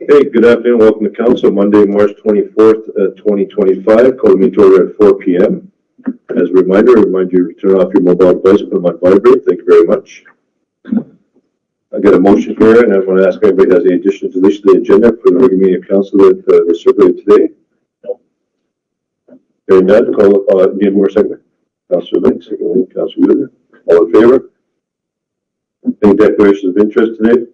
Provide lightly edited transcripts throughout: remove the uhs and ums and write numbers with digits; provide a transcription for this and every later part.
Hey, good afternoon. Welcome to Council. Monday, March 24th, 2025. Call me to order at 4 p.m. As a reminder, I remind you to turn off your mobile device, put them on vibrate. Thank you very much. I got a motion here, and I want to ask if anybody has any additional deletion to the agenda for the regular meeting of council that was circulated today. Hearing none, call need more segment. Councilor Link, second Councilor Wheeler. All in favor? Any declarations of interest today?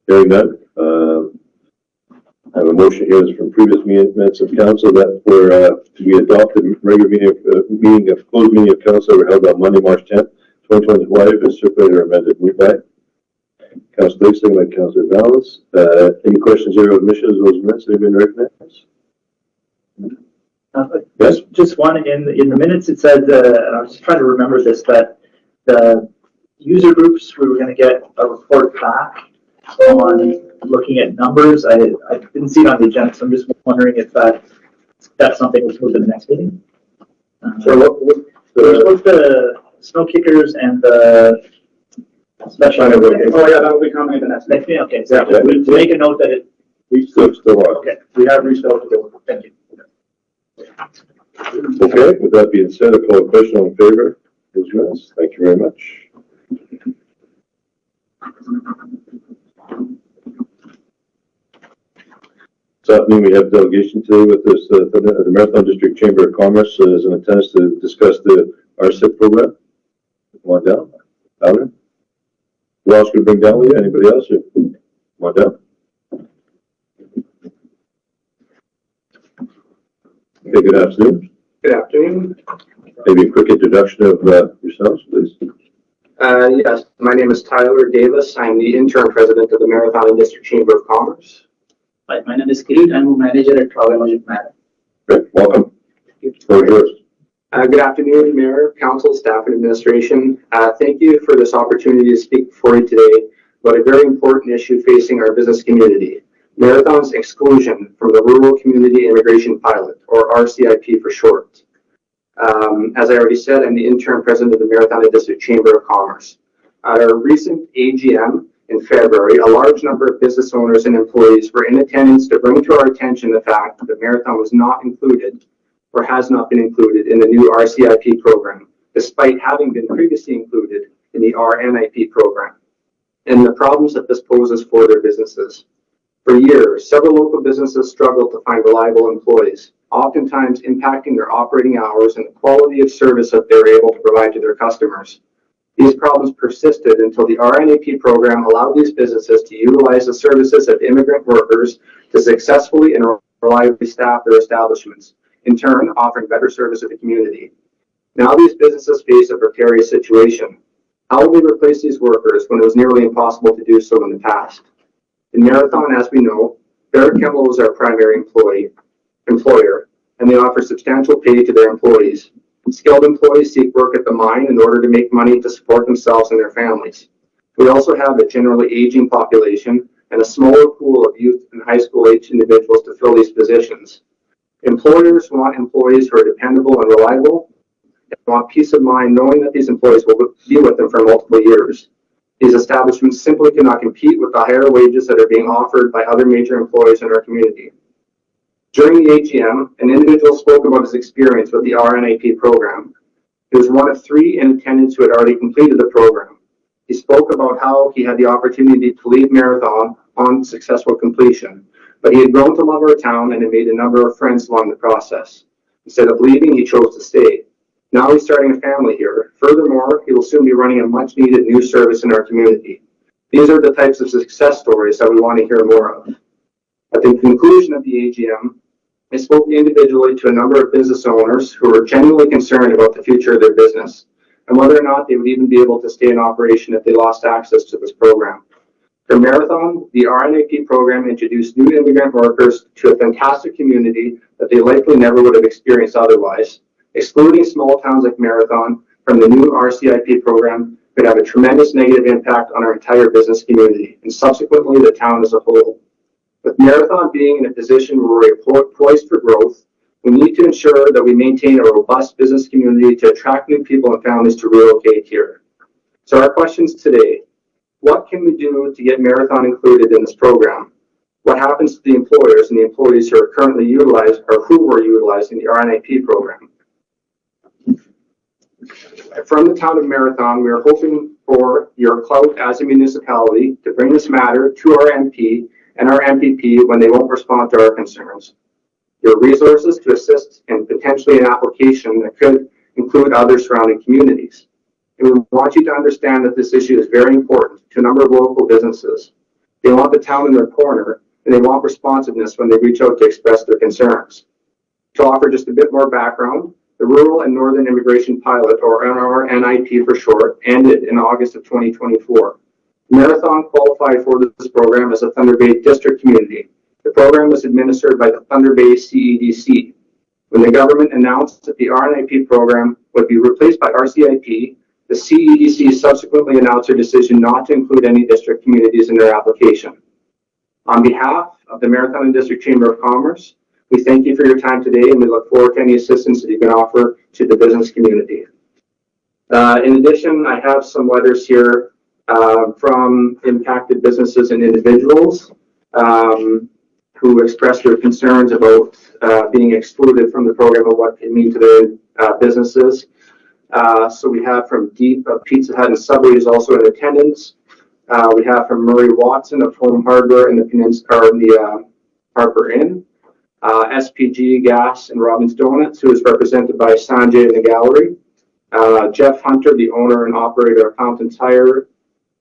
Hearing none. I have a motion here from previous minutes of council that were to be adopted. Regular closed meeting of council were held on Monday, March 10th, 2025, and circulated or amended. Moved by Councilor Lake, second by Councilor Valens. Any questions or omissions of those minutes that have been recognized? Yes. Just one in the minutes. It said, and I was just trying to remember this, that the user groups we were going to get a report back on looking at numbers. I didn't see it on the agenda, so I'm just wondering if that's something we'll move to the next meeting. So what's the snow kickers and the special? Oh yeah, that will be coming in the next meeting. Okay, exactly. To make a note that it. We still are. Okay, we have reached out to them. Thank you. Okay, with that being said, I call a question in favor. Those minutes. Thank you very much. This afternoon we have delegation today with us. The Marathon District Chamber of Commerce is in attendance to discuss the RCIP program. Come on down. Alan? Who else could bring down with you? Anybody else? Come on down. Okay, good afternoon. Good afternoon. Maybe a quick introduction of yourselves, please. Yes, my name is Tyler Davis. I'm the interim president of the Marathon District Chamber of Commerce. Hi, my name is Kirit. I'm a manager at Travel Magic Matter. Great, welcome. Floor is yours. Good afternoon, Mayor, Council, staff, and administration. Thank you for this opportunity to speak before you today about a very important issue facing our business community. Marathon's exclusion from the Rural Community Immigration Pilot, or RCIP for short. As I already said, I'm the interim president of the Marathon District Chamber of Commerce. At our recent AGM in February, a large number of business owners and employees were in attendance to bring to our attention the fact that Marathon was not included or has not been included in the new RCIP program, despite having been previously included in the RNIP program, and the problems that this poses for their businesses. For years, several local businesses struggled to find reliable employees, oftentimes impacting their operating hours and the quality of service that they're able to provide to their customers. These problems persisted until the RNAP program allowed these businesses to utilize the services of immigrant workers to successfully and reliably staff their establishments, in turn offering better service to the community. Now these businesses face a precarious situation. How will they replace these workers when it was nearly impossible to do so in the past? In Marathon, as we know, Barrett Kemmel is our primary employer, and they offer substantial pay to their employees. Skilled employees seek work at the mine in order to make money to support themselves and their families. We also have a generally aging population and a smaller pool of youth and high school age individuals to fill these positions. Employers want employees who are dependable and reliable and want peace of mind knowing that these employees will be with them for multiple years. These establishments simply cannot compete with the higher wages that are being offered by other major employers in our community. During the AGM, an individual spoke about his experience with the RNAP program. He was one of 3 in attendance who had already completed the program. He spoke about how he had the opportunity to leave Marathon on successful completion, but he had grown to love our town and had made a number of friends along the process. Instead of leaving, he chose to stay. Now he's starting a family here. Furthermore, he will soon be running a much needed new service in our community. These are the types of success stories that we want to hear more of. At the conclusion of the AGM, I spoke individually to a number of business owners who were genuinely concerned about the future of their business and whether or not they would even be able to stay in operation if they lost access to this program. For Marathon, the RNAP program introduced new immigrant workers to a fantastic community that they likely never would have experienced otherwise. Excluding small towns like Marathon from the new RCIP program could have a tremendous negative impact on our entire business community and subsequently the town as a whole. With Marathon being in a position where we're poised for growth, we need to ensure that we maintain a robust business community to attract new people and families to relocate here. So our questions today: What can we do to get Marathon included in this program? What happens to the employers and the employees who are currently utilized or who were utilizing the RNIP program? From the town of Marathon, we are hoping for your clout as a municipality to bring this matter to our MP and our MPP when they won't respond to our concerns. Your resources to assist in potentially an application that could include other surrounding communities. And we want you to understand that this issue is very important to a number of local businesses. They want the town in their corner, and they want responsiveness when they reach out to express their concerns. To offer just a bit more background, the Rural and Northern Immigration Pilot, or RNIP for short, ended in August of 2024. Marathon qualified for this program as a Thunder Bay district community. The program was administered by the Thunder Bay CEDC. When the government announced that the RNIP program would be replaced by RCIP, the CEDC subsequently announced their decision not to include any district communities in their application. On behalf of the Marathon and District Chamber of Commerce, we thank you for your time today, and we look forward to any assistance that you can offer to the business community. In addition, I have some letters here from impacted businesses and individuals who expressed their concerns about being excluded from the program and what it means to their businesses. So we have from Deep of Pizza Hut and Subway is also in attendance. We have from Murray Watson of Home Hardware in the Harper Inn. SPG Gas and Robbins Donuts, who is represented by Sanjay in the gallery. Jeff Hunter, the owner and operator of Fountain Tire,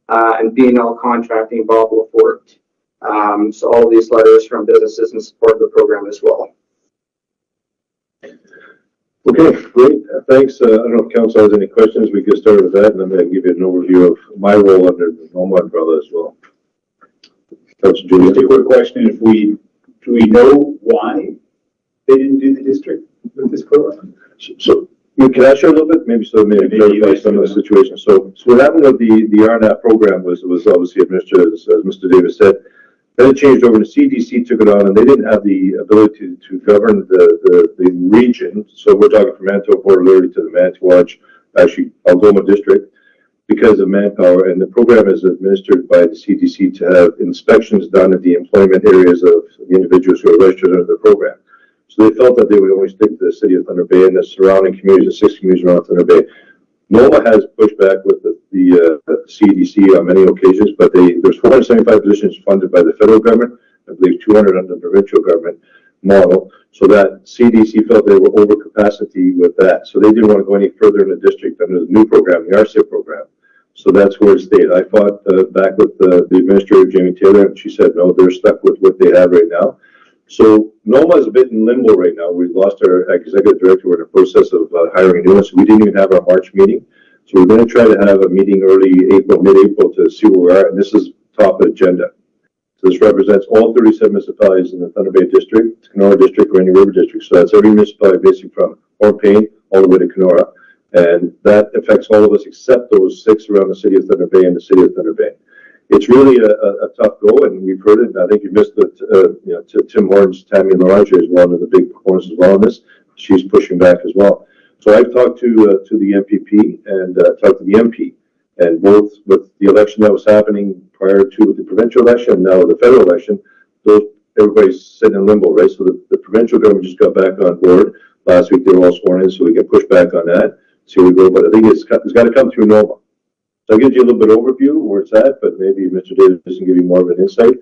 and B&L Contracting, Bob Lafort. So all of these letters from businesses in support of the program as well. Okay, great. Thanks. I don't know if council has any questions. We get started with that, and then I'll give you an overview of my role under the NOMA umbrella as well. Just a quick question: do we know why they didn't do the district with this program? So can I share a little bit, maybe so maybe clarify some of the situation. So what happened with the RNAP program was obviously administered, as Mr. Davis said. Then it changed over to CDC, took it on, and they didn't have the ability to govern the region. So we're talking from Manitoba, Port Alberta to the Manitouwadge, actually Algoma district, because of manpower. And the program is administered by the CDC to have inspections done at the employment areas of the individuals who are registered under the program. So they felt that they would only stick to the city of Thunder Bay and the surrounding communities, the 6 communities around Thunder Bay. NOMA has pushed back with the CDC on many occasions, but there's 475 positions funded by the federal government, I believe 200 under the provincial government model, so that CDC felt they were over capacity with that. So they didn't want to go any further in the district under the new program, the RCIP program. So that's where it stayed. I fought back with the administrator, Jamie Taylor, and she said, no, they're stuck with what they have right now. So NOMA is a bit in limbo right now. We lost our executive director. We're in the process of hiring a new one. So we didn't even have our March meeting. So we're going to try to have a meeting early April, mid-April to see where we are. And this is top agenda. So this represents all 37 municipalities in the Thunder Bay District, Kenora District, Rainy River District. So that's every municipality basically from Orpaine all the way to Kenora. And that affects all of us except those 6 around the city of Thunder Bay and the city of Thunder Bay. It's really a tough go, and we've heard it. I think you missed it. Tim Horns, Tammy Larange is one of the big proponents as well on this. She's pushing back as well. So I've talked to the MPP and talked to the MP, and both with the election that was happening prior to the provincial election, and now the federal election, everybody's sitting in limbo, right? So the provincial government just got back on board. Last week they were all sworn in, so we can push back on that, see where we go. But I think it's got to come through NOMA. So I'll give you a little bit of overview where it's at, but maybe Mr. Davis can give you more of an insight.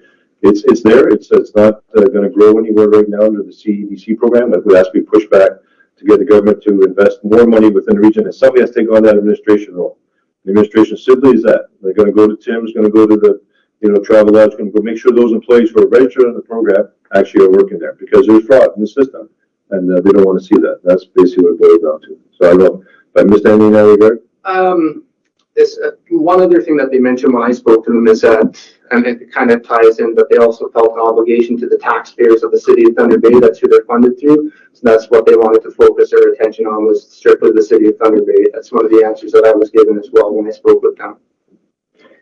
It's there. It's not going to grow anywhere right now under the CEDC program, but we have to be pushed back to get the government to invest more money within the region, and somebody has to take on that administration role. The administration simply is that. They're going to go to Tim's, going to go to the travel lodge, going to go make sure those employees who are registered on the program actually are working there, because there's fraud in the system, and they don't want to see that. That's basically what it boils down to. So I don't know if I missed anything in that regard. One other thing that they mentioned when I spoke to them is that, and it kind of ties in, but they also felt an obligation to the taxpayers of the city of Thunder Bay. That's who they're funded through. So that's what they wanted to focus their attention on, was strictly the city of Thunder Bay. That's one of the answers that I was given as well when I spoke with them.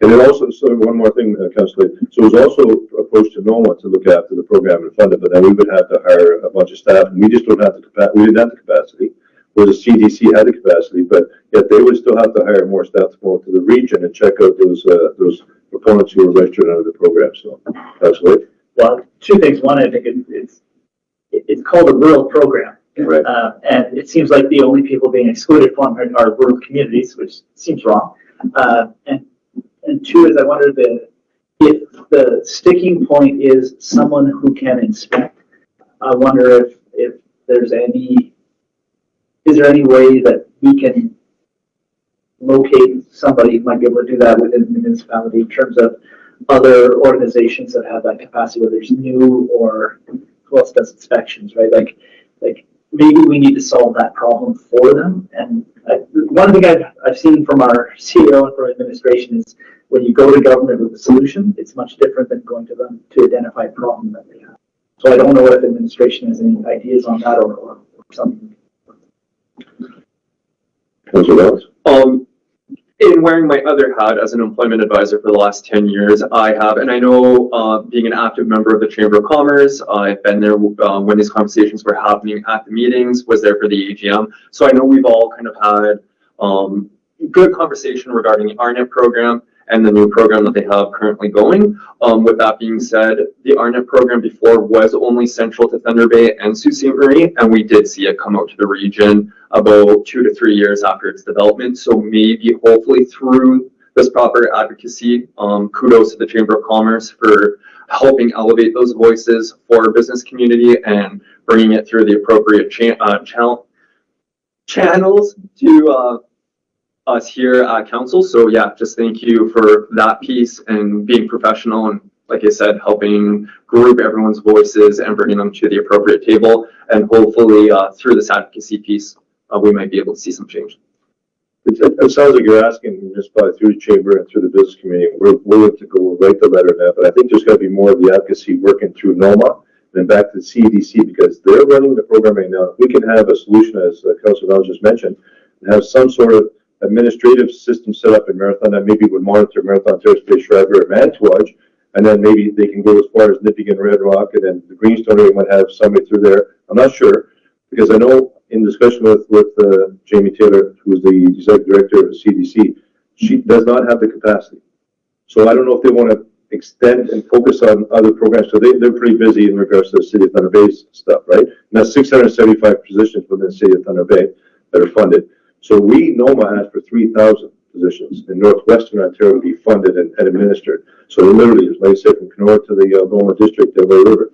And then also, so one more thing, Councillor. So it was also approached to NOMA to look after the program and fund it, but then we would have to hire a bunch of staff, and we just don't have the capacity. We didn't have the capacity. Where the CDC had the capacity, but yet they would still have to hire more staff to go to the region and check out those proponents who are registered under the program, so, absolutely. Well, two things. One, I think it's called a rural program. Right. And it seems like the only people being excluded from are rural communities, which seems wrong. And two is I wondered if the sticking point is someone who can inspect. I wonder if there's is there any way that we can locate somebody who might be able to do that within the municipality in terms of other organizations that have that capacity, whether it's new or who else does inspections, right? Like maybe we need to solve that problem for them. And one thing I've seen from our CEO and from administration is when you go to government with a solution, it's much different than going to them to identify a problem that they have. So I don't know if administration has any ideas on that or something. Councilor Wells? In wearing my other hat as an employment advisor for the last 10 years, I have, and I know being an active member of the Chamber of Commerce, I've been there when these conversations were happening at the meetings, was there for the AGM. So I know we've all kind of had good conversation regarding the RNET program and the new program that they have currently going. With that being said, the RNET program before was only central to Thunder Bay and Sault Ste. Marie, and we did see it come out to the region about 2 to 3 years after its development. So maybe, hopefully, through this proper advocacy, kudos to the Chamber of Commerce for helping elevate those voices for our business community and bringing it through the appropriate channels to us here at council. So yeah, just thank you for that piece and being professional and, like I said, helping group everyone's voices and bringing them to the appropriate table. And hopefully through this advocacy piece, we might be able to see some change. It sounds like you're asking just by through the chamber and through the business community. We're willing to go write the letter now, but I think there's got to be more of the advocacy working through NOMA and back to the CDC because they're running the program right now. If we can have a solution, as Councilor Wells just mentioned, and have some sort of administrative system set up in Marathon that maybe would monitor Marathon, Terrace Bay, Shriver, and Manitouwadge, and then maybe they can go as far as Nippigan, Red Rock, and then the Greenstone area might have somebody through there. I'm not sure, because I know in discussion with Jamie Taylor, who is the executive director of the CDC, she does not have the capacity. So I don't know if they want to extend and focus on other programs. So they're pretty busy in regards to the City of Thunder Bay's stuff, right? And that's 675 positions within the City of Thunder Bay that are funded. So NOMA asked for 3,000 positions in Northwestern Ontario to be funded and administered. So literally, like I said, from Kenora to the Algoma District, Delaware River.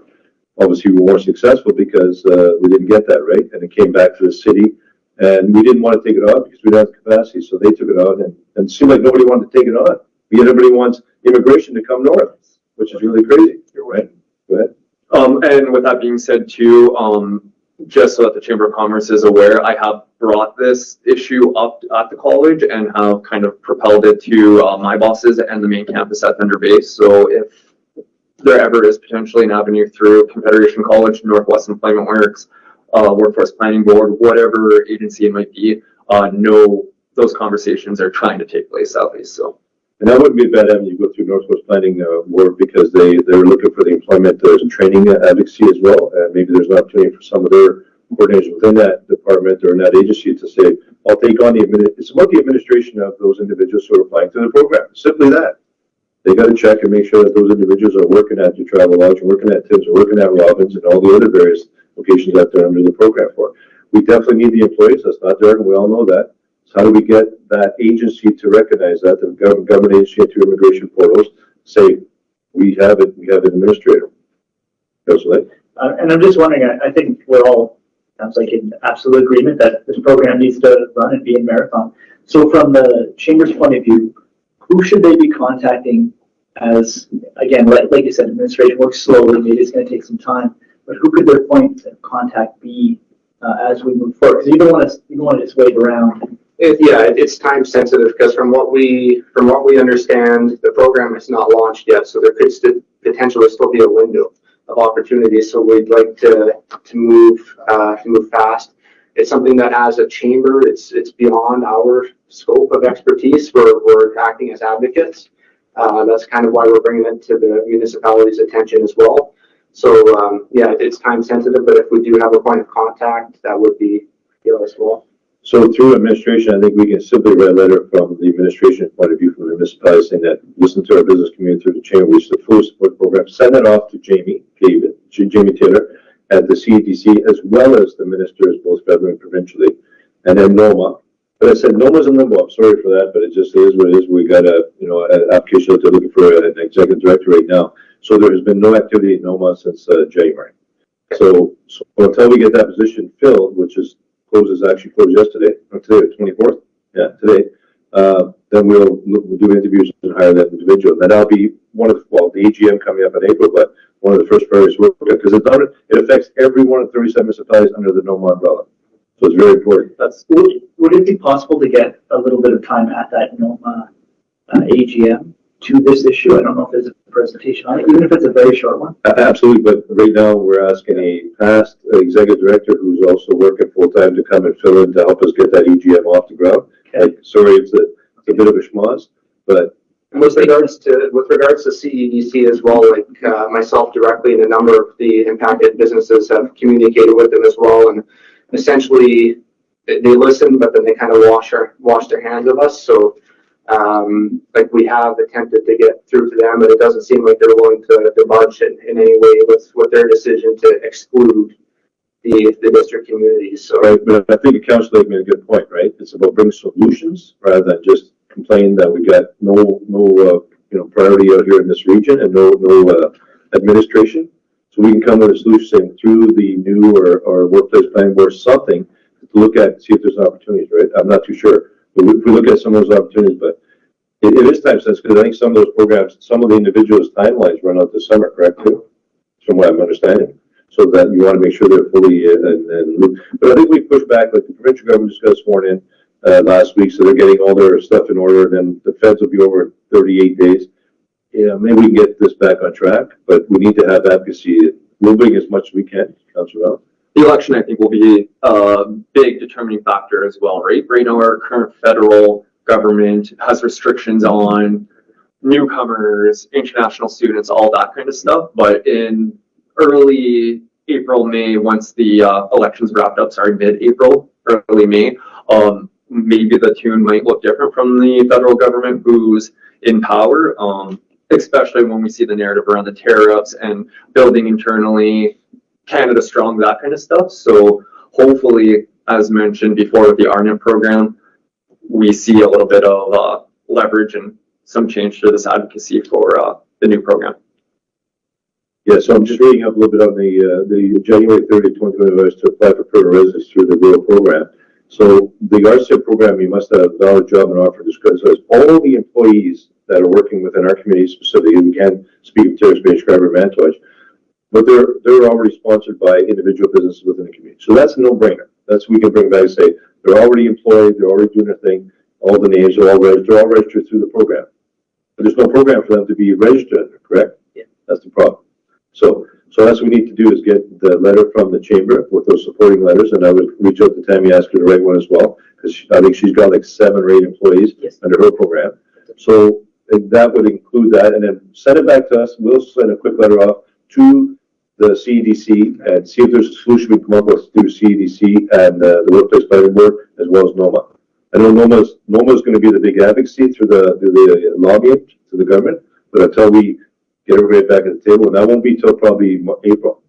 Obviously, we were more successful because we didn't get that, right? And it came back to the city. And we didn't want to take it on because we didn't have the capacity. So they took it on. And it seemed like nobody wanted to take it on. Yet everybody wants immigration to come north, which is really crazy. You're right. Go ahead. And with that being said, too, just so that the Chamber of Commerce is aware, I have brought this issue up at the college and have kind of propelled it to my bosses and the main campus at Thunder Bay. So if there ever is potentially an avenue through Confederation College, Northwest Employment Works, Workforce Planning Board, whatever agency it might be, know those conversations are trying to take place at least. So. And that wouldn't be a bad avenue to go through Northwest Planning Board because they're looking for the employment and training advocacy as well. And maybe there's an opportunity for some of their coordinators within that department or in that agency to say, I'll take on it's about the administration of those individuals who are applying to the program. Simply that. They got to check and make sure that those individuals are working at the Travel Lodge, working at Tim's, working at Robbins, and all the other various locations that they're under the program for. We definitely need the employees. That's not there, and we all know that. So how do we get that agency to recognize that, the government agency through immigration portals, say, we have it, we have an administrator. And I'm just wondering, I think we're all, sounds like in absolute agreement that this program needs to run and be in Marathon. So from the Chamber's point of view, who should they be contacting as, again, like you said, administration works slowly, maybe it's going to take some time, but who could their point of contact be as we move forward? Because you don't want to just wait around. It's time sensitive because from what we understand, the program is not launched yet, so there could potentially still be a window of opportunity. So we'd like to move fast. It's something that, as a chamber, it's beyond our scope of expertise. We're acting as advocates. That's kind of why we're bringing it to the municipality's attention as well. So it's time sensitive, but if we do have a point of contact, that would be as well. So through administration, I think we can simply write a letter from the administration point of view, from the municipalities saying that listen to our business community through the chamber, which is the full support program. Send that off to Jamie Taylor at the CEDC, as well as the ministers, both federally and provincially, and then NOMA. But I said NOMA's in limbo. I'm sorry for that, but it just is what it is. We got an application out there looking for an executive director right now. So there has been no activity at NOMA since January. So until we get that position filled, which is actually closed yesterday, or today, the 24th. Yeah, today. Then we'll do interviews and hire that individual. And that'll be the AGM coming up in April, but one of the first priorities we'll look at, because it affects every one of 37 municipalities under the NOMA umbrella. So it's very important. Would it be possible to get a little bit of time at that NOMA AGM to this issue? I don't know if there's a presentation on it, even if it's a very short one. Absolutely, but right now we're asking a past executive director who's also working full time to come and fill in to help us get that EGM off the ground. Okay. Sorry, it's a bit of a schmoz, but With regards to CEDC as well, like myself directly and a number of the impacted businesses have communicated with them as well, and essentially they listen, but then they kind of wash their hands of us. So like we have attempted to get through to them, but it doesn't seem like they're willing to budge in any way with their decision to exclude the district communities. So right, but I think the council made a good point, right? It's about bringing solutions rather than just complain that we got no priority out here in this region and no administration. So we can come with a solution saying through the new or workplace planning board, something to look at, see if there's opportunities, right? I'm not too sure. But if we look at some of those opportunities, but it is time sensitive, because I think some of those programs, some of the individuals' timelines run out this summer, correct, too? From what I'm understanding. So that you want to make sure they're fully in. But I think we pushed back, like the provincial government just got sworn in last week, so they're getting all their stuff in order, and then the feds will be over 38 days. Yeah, maybe we can get this back on track, but we need to have advocacy moving as much as we can. Councilor Bell. The election, I think, will be a big determining factor as well, right? Right now, our current federal government has restrictions on newcomers, international students, all that kind of stuff. But in early April, May, once the elections wrapped up, mid-April, early May, maybe the tune might look different from the federal government who's in power, especially when we see the narrative around the tariffs and building internally, Canada Strong, that kind of stuff. So hopefully, as mentioned before with the RNIP program, we see a little bit of leverage and some change to this advocacy for the new program. Yeah, so I'm just reading up a little bit on the January 30th, 2020 to apply for permanent residence through the REAL program. So the RCIP program, you must have a valid job and offer disclosure. So all the employees that are working within our community specifically, we can speak of Terrace Bay, Scarborough, Manitowoc, but they're already sponsored by individual businesses within the community. So that's a no-brainer. We can bring back and say they're already employed, they're already doing their thing, all the names are all registered, they're all registered through the program. But there's no program for them to be registered under, correct? Yeah. That's the problem. So that's what we need to do is get the letter from the chamber with those supporting letters, and I would reach out to Tammy, ask her to write one as well, because I think she's got like 7 or 8 employees under her program. So that would include that, and then send it back to us. We'll send a quick letter off to the CEDC and see if there's a solution we come up with through CEDC and the Workplace Planning Board, as well as NOMA. I know NOMA is going to be the big advocacy through the lobbying to the government, but until we get everybody back at the table, and that won't be till probably April.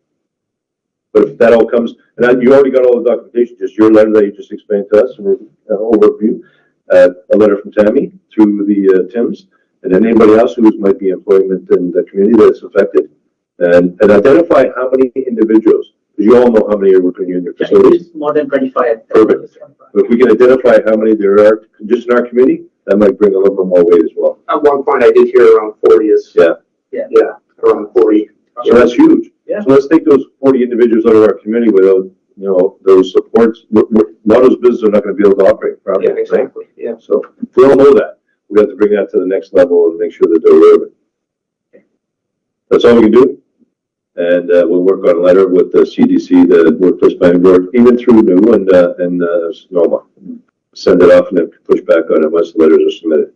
But if that all comes, and you already got all the documentation, just your letter that you just explained to us, and overview, a letter from Tammy through the TIMS, and then anybody else who might be employment in the community that's affected, and identify how many individuals, because you all know how many are working in your facilities. More than 25. Perfect. But if we can identify how many there are just in our community, that might bring a little bit more weight as well. at one point I did hear around 40 is around 40. So that's huge. Yeah. So let's take those 40 individuals out of our community without, those supports. A lot of those businesses are not going to be able to operate properly. Yeah, exactly. Yeah. So we all know that. We have to bring that to the next level and make sure that they're aware of it. That's all we can do. And we'll work on a letter with the CDC, the Workplace Planning Board, even through NU and NOMA. Send it off and then push back on it once the letters are submitted.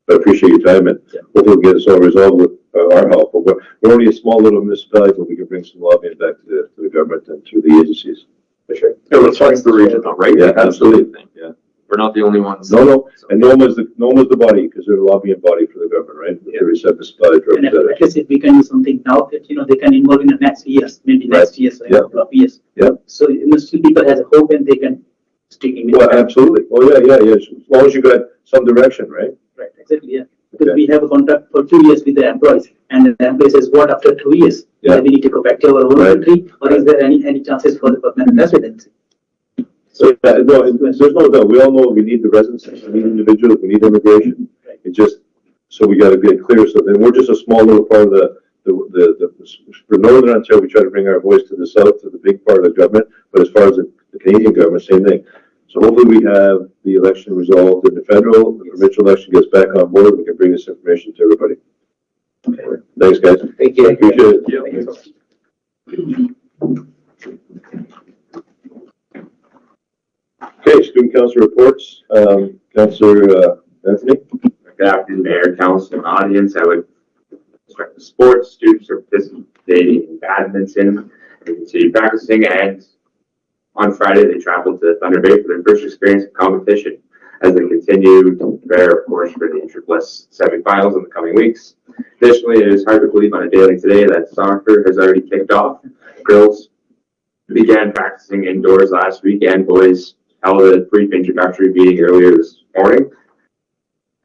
But I appreciate your time, and hopefully we'll get this all resolved with our help. But we're only a small little municipality, but we can bring some lobbying back to the government and through the agencies. For sure. It reflects the region, though, right? Yeah, absolutely. Yeah. We're not the only ones. No, and NOMA's the body, because they're the lobbying body for the government, right? They receive the supply of And drugs. at least if we can do something now, that, they can involve in the next years, maybe next year, so a couple of years. Yeah. So, still people has a hope and they can stick in. Well, absolutely. Oh, yeah. As long as you got some direction, right? Right, exactly, yeah. Because Okay. we have a contract for 2 years with the employees, and the employee says, what, after 2 years? Yeah. We need to go back to our own Right. country, or is there any chances for the permanent residency? So, no, there's no doubt. We all know we need the residency, we need individuals, we need immigration. It just, so we gotta get clear. So then we're just a small little part of for Northern Ontario, we try to bring our voice to the south, to the big part of the government. But as far as the Canadian government, same thing. So hopefully we have the election resolved in the federal, the provincial election gets back on board, we can bring this information to everybody. Okay. Thanks, guys. Thank you. Appreciate it. Yeah. Okay, student council reports. Councillor Anthony? Good afternoon, Mayor, Council, and audience. I would instruct the sports students are participating in badminton and continue practicing. And on Friday, they traveled to Thunder Bay for their first experience of competition as they continue to prepare, of course, for the Inter-Bliss semifinals in the coming weeks. Additionally, it is hard to believe on a day like today that soccer has already kicked off. Girls began practicing indoors last week, and boys held a brief introductory meeting earlier this morning.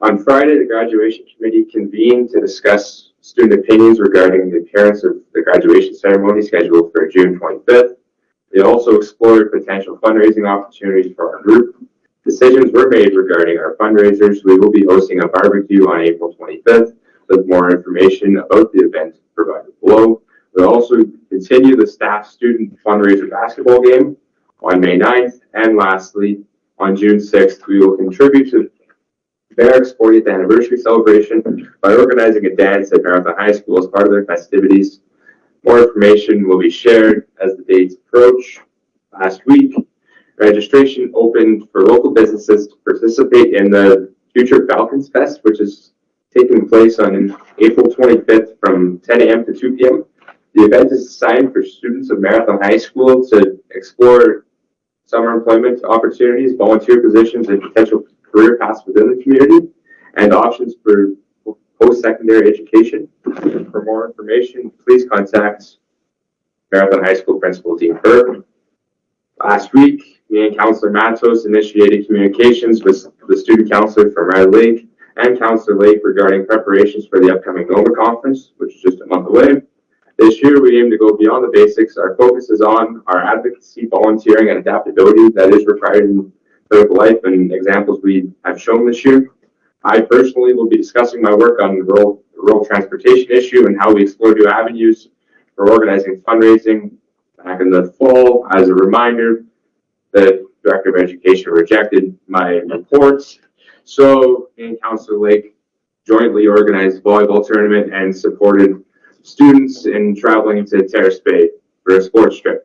On Friday, the graduation committee convened to discuss student opinions regarding the appearance of the graduation ceremony scheduled for June 25th. They also explored potential fundraising opportunities for our group. Decisions were made regarding our fundraisers. We will be hosting a barbecue on April 25th with more information about the event provided below. We'll also continue the staff student fundraiser basketball game on May 9th. And lastly, on June 6th, we will contribute to Barrack's 40th anniversary celebration by organizing a dance at Marathon High School as part of their festivities. More information will be shared as the dates approach. Last week, registration opened for local businesses to participate in the Future Falcons Fest, which is taking place on April 25th from 10 a.m. to 2 p.m. The event is designed for students of Marathon High School to explore summer employment opportunities, volunteer positions, and potential career paths within the community, and options for post-secondary education. For more information, please contact Marathon High School Principal Dean Burke. Last week, me and Councillor Matos initiated communications with the student councillor from Red Lake and Councillor Lake regarding preparations for the upcoming NOMA conference, which is just a month away. This year, we aim to go beyond the basics. Our focus is on our advocacy, volunteering, and adaptability that is required in political life and examples we have shown this year. I personally will be discussing my work on the rural transportation issue and how we explore new avenues for organizing fundraising back in the fall. As a reminder, the Director of Education rejected my reports. So me and Councillor Lake jointly organized a volleyball tournament and supported students in traveling to Terrace Bay for a sports trip.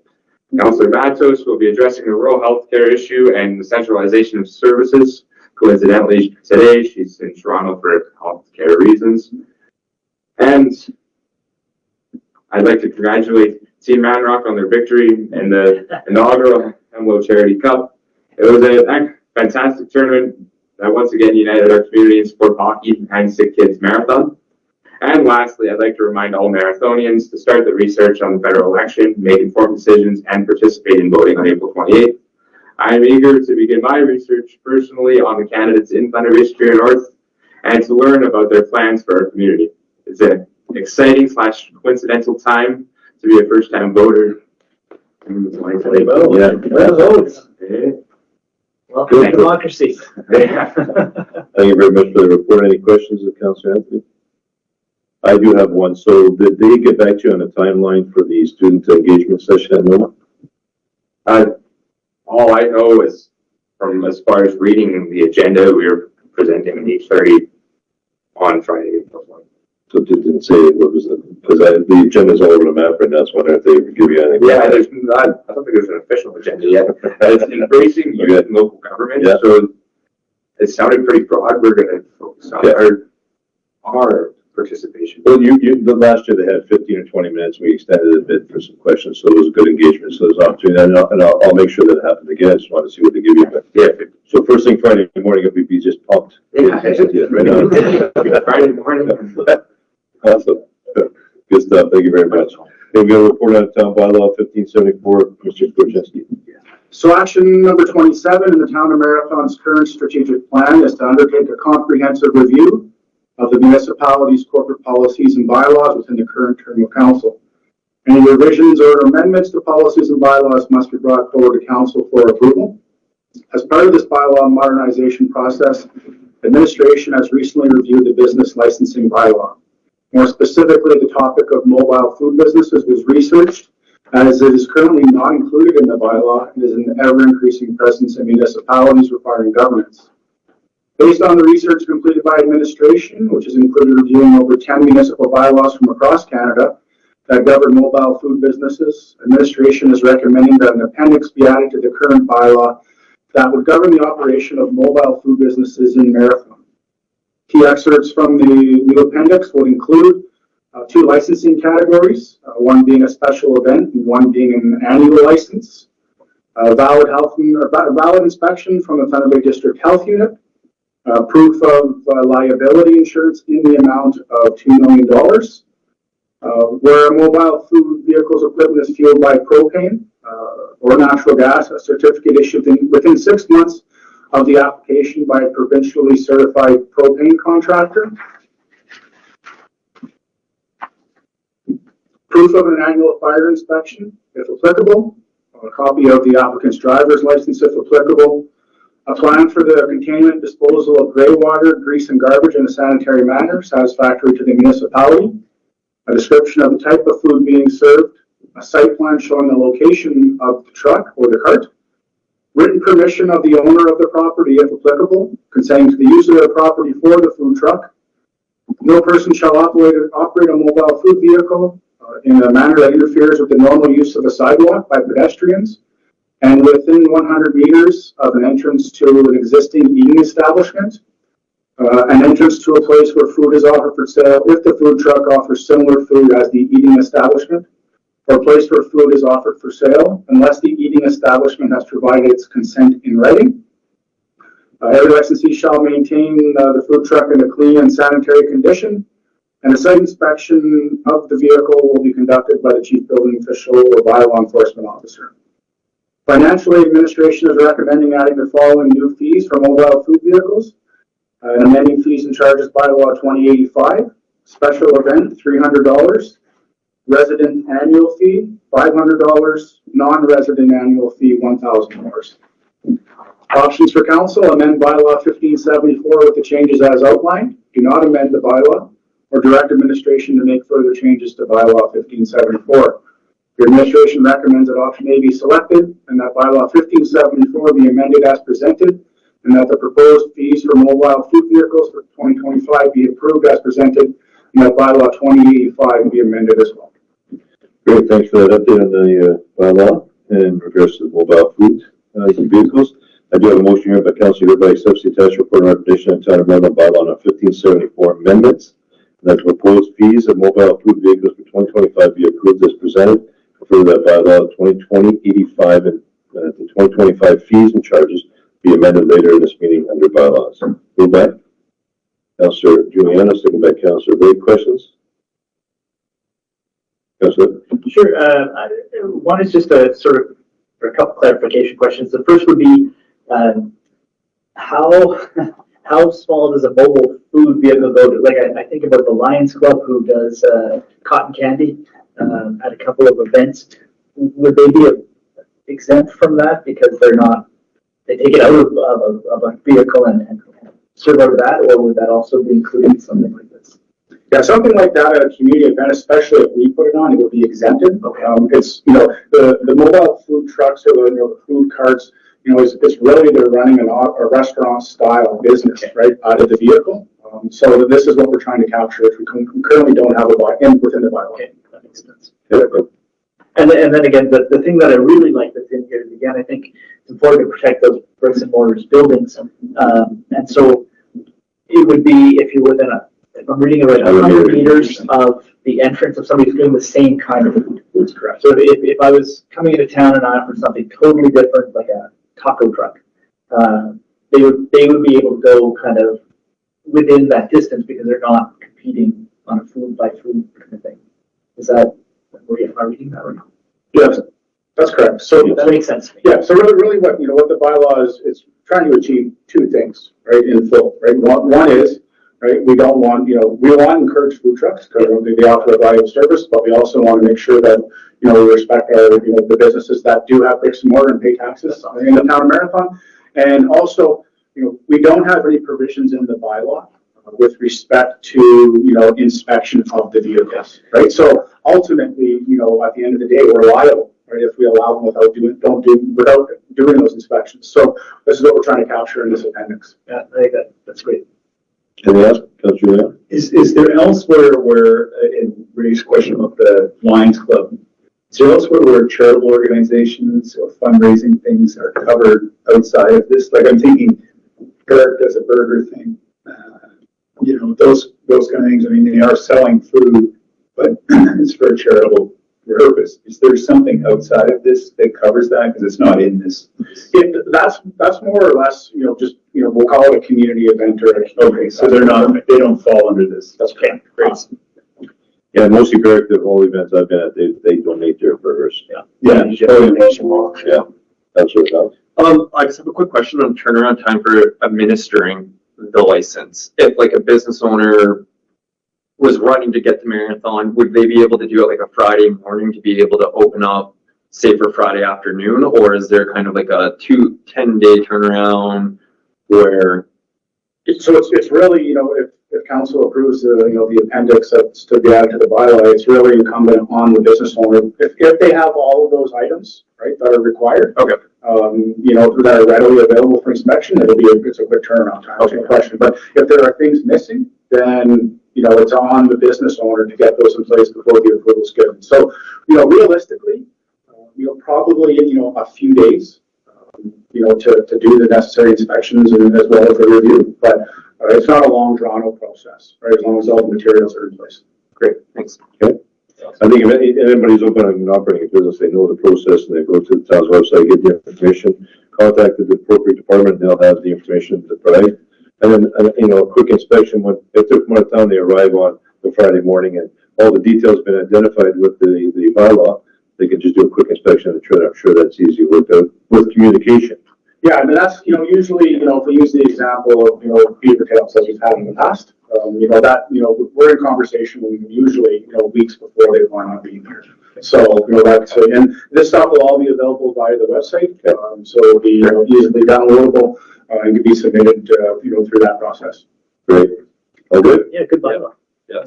Councillor Matos will be addressing the rural healthcare issue and the centralization of services. Coincidentally, today she's in Toronto for healthcare reasons. And I'd like to congratulate Team Manrock on their victory in the inaugural Hemlo Charity Cup. It was a fantastic tournament that once again united our community in sport hockey behind Sick Kids Marathon. And lastly, I'd like to remind all Marathonians to start the research on the federal election, make informed decisions, and participate in voting on April 28th. I am eager to begin my research personally on the candidates in Thunder Bay Superior North and to learn about their plans for our community. It's an exciting / coincidental time to be a first-time voter. Yeah. Welcome to democracy. Thank you very much for the report. Any questions of Councillor Anthony? I do have one. So did they get back to you on a timeline for the student engagement session at NOMA? All I know is from as far as reading the agenda, we were presenting at 8:30 on Friday. So it didn't say what was it? Because the agenda's all over the map right now. I was wondering if they would give you anything. Yeah, there's not, I don't think there's an official agenda yet. It's embracing youth and local government, Yeah. so it sounded pretty broad. We're going to focus on our participation. Well, the last year they had 15 or 20 minutes. We extended it a bit for some questions, so it was a good engagement. So there's opportunity, and I'll make sure that it happens again. I just want to see what they give you. But Yeah. so first thing Friday morning, it'll be just pumped. Yeah. Right on. Friday morning. Awesome. Good stuff. Thank you very much. Okay, we got a report on town bylaw 1574, Mr. Korczynski. So action number 27 in the town of Marathon's current strategic plan is to undertake a comprehensive review of the municipality's corporate policies and bylaws within the current term of council. Any revisions or amendments to policies and bylaws must be brought forward to council for approval. As part of this bylaw modernization process, administration has recently reviewed the business licensing bylaw. More specifically, the topic of mobile food businesses was researched, as it is currently not included in the bylaw and is an ever-increasing presence in municipalities requiring governance. Based on the research completed by administration, which has included reviewing over 10 municipal bylaws from across Canada that govern mobile food businesses, administration is recommending that an appendix be added to the current bylaw that would govern the operation of mobile food businesses in Marathon. Key excerpts from the new appendix will include two licensing categories, one being a special event and one being an annual license, valid inspection from the Thunder Bay District Health Unit, proof of liability insurance in the amount of $2 million, where a mobile food vehicle's equipment is fueled by propane or natural gas, a certificate issued within 6 months of the application by a provincially certified propane contractor, proof of an annual fire inspection, if applicable, a copy of the applicant's driver's license, if applicable, a plan for the containment disposal of gray water, grease, and garbage in a sanitary manner satisfactory to the municipality, a description of the type of food being served, a site plan showing the location of the truck or the cart, written permission of the owner of the property, if applicable, consenting to the use of the property for the food truck. No person shall operate a mobile food vehicle in a manner that interferes with the normal use of a sidewalk by pedestrians, and within 100 meters of an entrance to an existing eating establishment, an entrance to a place where food is offered for sale if the food truck offers similar food as the eating establishment, or a place where food is offered for sale unless the eating establishment has provided its consent in writing. Every licensee shall maintain the food truck in a clean and sanitary condition, and a site inspection of the vehicle will be conducted by the chief building official or by a law enforcement officer. Financially, administration is recommending adding the following new fees for mobile food vehicles. And amending fees and charges by law 2085, special event $300, resident annual fee $500, non-resident annual fee $1,000. Options for council: amend bylaw 1574 with the changes as outlined. Do not amend the bylaw or direct administration to make further changes to bylaw 1574. The administration recommends that option A be selected and that bylaw 1574 be amended as presented, and that the proposed fees for mobile food vehicles for 2025 be approved as presented, and that bylaw 2085 be amended as well. Great, thanks for that update on the bylaw in regards to mobile food vehicles. I do have a motion here by Council hereby accepts the attached report and recommendation of town of Marathon bylaw on 1574 amendments, and that the proposed fees of mobile food vehicles for 2025 be approved as presented. Further, that bylaw 2020-85 and the 2025 fees and charges be amended later in this meeting under bylaws. Moved by Councillor Giuliano, second by Councillor Blake. Questions? Councillor? Sure. One is just a sort of for a couple clarification questions. The first would be how small does a mobile food vehicle go to? Like I think about the Lions Club who does cotton candy at a couple of events. Would they be exempt from that because they're not? They take it out of a vehicle and serve out of that, or would that also be included in something like this? Yeah, something like that at a community event, especially if we put it on, it would be exempted. Okay. It's the mobile food trucks or the food carts. It's really they're running a restaurant style business, right, out of the vehicle. So this is what we're trying to capture, which we currently don't have within the bylaw. Okay, that makes sense. And then again, the thing that I really like that's in here is, again, I think it's important to protect those bricks and mortars buildings. And so it would be, if you're within if I'm reading it right, 100 meters of the entrance of somebody who's doing the same kind of food. That's correct. So if I was coming into town and I offered something totally different, like a taco truck, they would be able to go kind of within that distance because they're not competing on a food by food kind of thing. Is that, am I reading that right? Yes, that's correct. So, That makes sense to me. yeah, so really what, what the bylaw is trying to achieve two things, right, in full, right? One is, right, we don't want, we want to encourage food trucks because they offer a valuable service, but we also want to make sure that, we respect our, the businesses that do have bricks and mortar and pay taxes in the town of Marathon. And also, we don't have any provisions in the bylaw with respect to, inspection of the vehicles, right? So ultimately, at the end of the day, we're liable, right, if we allow them without doing those inspections. So this is what we're trying to capture in this appendix. Yeah, I think that's great. Anything else, Councillor Leon? Is there elsewhere where, in Ray's question about the Lions Club, is there elsewhere where charitable organizations or fundraising things are covered outside of this? Like I'm thinking, Garrett does a burger thing, those kind of things. I mean, they are selling food, but it's for a charitable purpose. Is there something outside of this that covers that? Because it's not in this. That's more or less, just, we'll call it a community event or Okay, so they don't fall under this. That's okay. Great. Awesome. Yeah, mostly Barrick, all events I've been at, they donate their burgers. Yeah. Yeah, that's what it does. I just have a quick question on turnaround time for administering the license. If like a business owner was running to get the marathon, would they be able to do it like a Friday morning to be able to open up, say for Friday afternoon, or is there kind of like a 10-day turnaround where? So it's really, if council approves the appendix that's to be added to the bylaw, it's really incumbent on the business owner. If they have all of those items, right, that are required. Okay. That are readily available for inspection, it's a quick turnaround time, no question. But if there are things missing, then, it's on the business owner to get those in place before the approval is given. So, realistically, probably, a few days, to do the necessary inspections and as well as the review. But it's not a long drawn out process, right? As long as all the materials are in place. Great, thanks. Okay. I think if anybody's opening and operating a business, they know the process and they go to the town's website, get the information, contact the appropriate department, they'll have the information to provide. And then, a quick inspection, if they're from out of town, they arrive on the Friday morning and all the details been identified with the bylaw, they can just do a quick inspection and I'm sure that's easy with communication. Yeah, I mean, that's, usually, if we use the example of, beaver tails as we've had in the past, we're in conversation usually, weeks before they plan on being here. So, and this stuff will all be available via the website. So it'll be, easily downloadable, and can be submitted, through that process. Great. All good? Yeah, good bylaw. Yeah.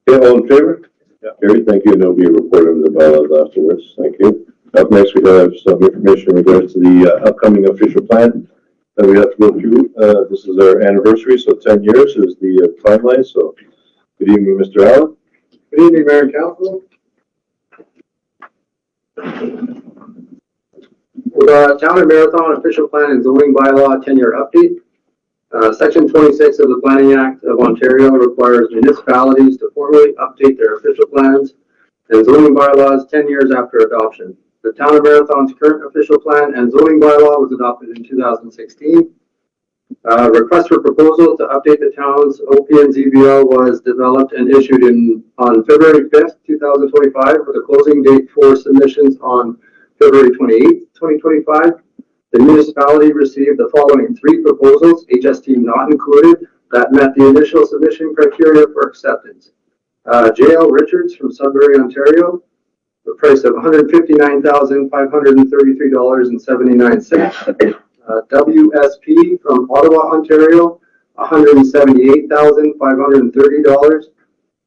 Okay, all in favor? Yeah. Gary, thank you. And there'll be a report on the bylaws afterwards. Thank you. Up next, we have some information in regards to the upcoming official plan that we have to go through. This is our anniversary, so 10 years is the timeline. So, good evening, Mr. Allen. Good evening, Mayor and Council. With the Town of Marathon Official Plan and Zoning Bylaw 10-year update, Section 26 of the Planning Act of Ontario requires municipalities to formally update their official plans and zoning bylaws 10 years after adoption. The Town of Marathon's current official plan and zoning bylaw was adopted in 2016. Request for proposal to update the town's OPNZBO was developed and issued on February 5th, 2025, with a closing date for submissions on February 28th, 2025. The municipality received the following 3 proposals, HST not included, that met the initial submission criteria for acceptance. J.L. Richards from Sudbury, Ontario, the price of $159,533.79. WSP from Ottawa, Ontario, $178,530.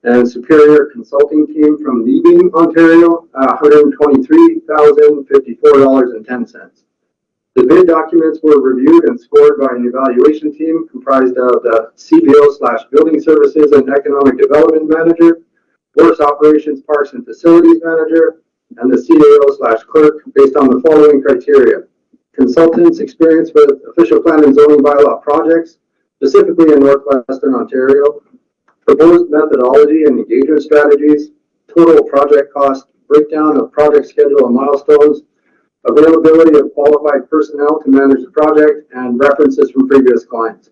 And Superior Consulting Team from Leading, Ontario, $123,054.10. The bid documents were reviewed and scored by an evaluation team comprised of the CBO/Building Services and Economic Development Manager, Works Operations, Parks and Facilities Manager, and the CAO/Clerk based on the following criteria. Consultants experience with official plan and zoning bylaw projects, specifically in Northwestern Ontario, proposed methodology and engagement strategies, total project cost, breakdown of project schedule and milestones, availability of qualified personnel to manage the project, and references from previous clients.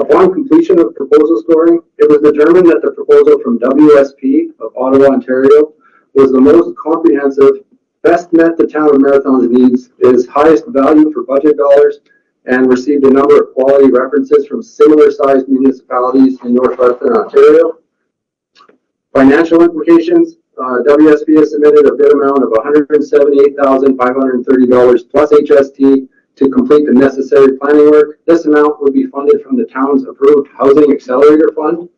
Upon completion of proposal scoring, it was determined that the proposal from WSP of Ottawa, Ontario was the most comprehensive, best met the town of Marathon's needs, is highest value for budget dollars, and received a number of quality references from similar sized municipalities in northwestern Ontario. Financial implications, WSP has submitted a bid amount of $178,530 plus HST to complete the necessary planning work. This amount would be funded from the town's approved Housing Accelerator Fund.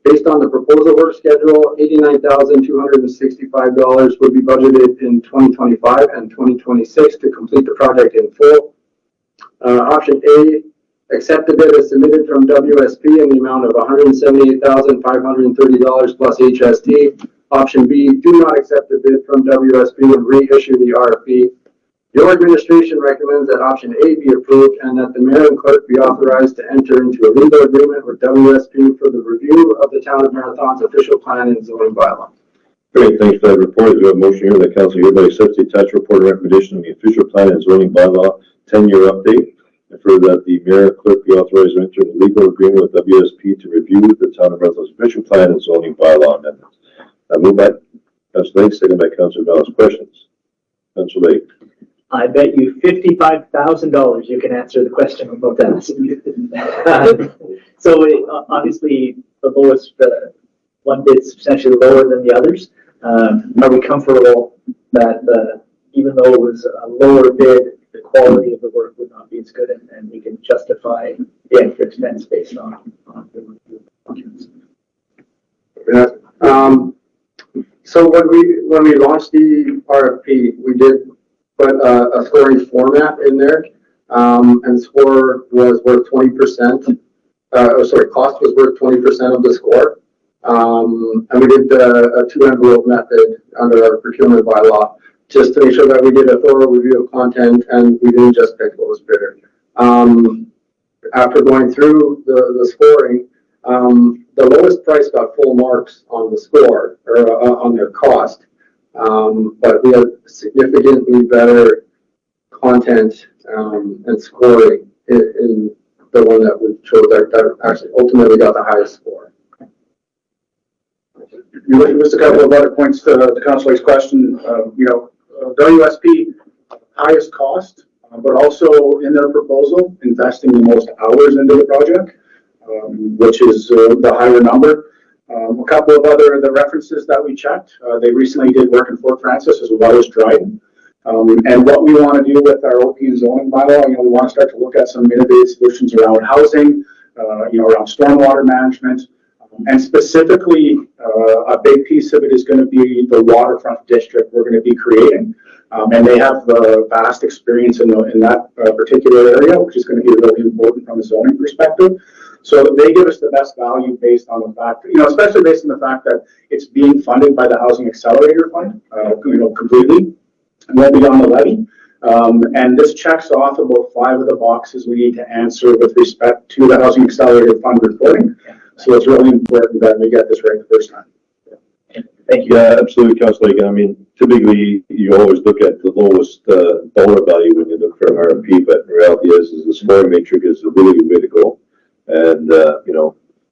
Based on the proposal work schedule, $89,265 would be budgeted in 2025 and 2026 to complete the project in full. Option A, accept the bid as submitted from WSP in the amount of $178,530 plus HST. Option B, do not accept the bid from WSP and reissue the RFP. Your administration recommends that option A be approved and that the mayor and clerk be authorized to enter into a legal agreement with WSP for the review of the town of Marathon's official plan and zoning bylaw. Great, thanks for that report. Is there a motion here that council hereby accepts the attached report and recommendation of the official plan and zoning bylaw 10-year update, and further that the mayor and clerk be authorized to enter a legal agreement with WSP to review the town of Marathon's official plan and zoning bylaw amendments. Moved by Councilor Lake, second by Councilor Dallas. Questions? Councilor Lake. I bet you $55,000 you can answer the question I'm about to ask you. So obviously the lowest, one bid substantially lower than the others. Are we comfortable that even though it was a lower bid, the quality of the work would not be as good, and we can justify the extra expense based on the review documents? So when we launched the RFP, we did put a scoring format in there, and score was worth 20%. Cost was worth 20% of the score. And we did a 2-envelope method under our procurement bylaw, just to make sure that we did a thorough review of content and we didn't just pick what was bidder. After going through the scoring, the lowest price got full marks on the score, or on their cost. But we had significantly better content and scoring in the one that we chose that actually ultimately got the highest score. Just a couple of other points to Councilor's question. WSP, highest cost, but also in their proposal, investing the most hours into the project, which is the higher number. A couple of the references that we checked, they recently did work in Fort Francis as well as Dryden. And what we want to do with our OP and zoning bylaw, we want to start to look at some innovative solutions around housing, around stormwater management, and specifically a big piece of it is going to be the waterfront district we're going to be creating. And they have vast experience in that particular area, which is going to be really important from a zoning perspective. So they give us the best value based on the fact, especially based on the fact that it's being funded by the Housing Accelerator Fund, completely, and won't be on the levy. And this checks off about 5 of the boxes we need to answer with respect to the Housing Accelerator Fund reporting. So it's really important that we get this right the first time. Thank you. Yeah, absolutely, Councilor Lake. I mean, typically you always look at the lowest dollar value when you look for an RFP, but the reality is the scoring matrix is a really good way to go. And,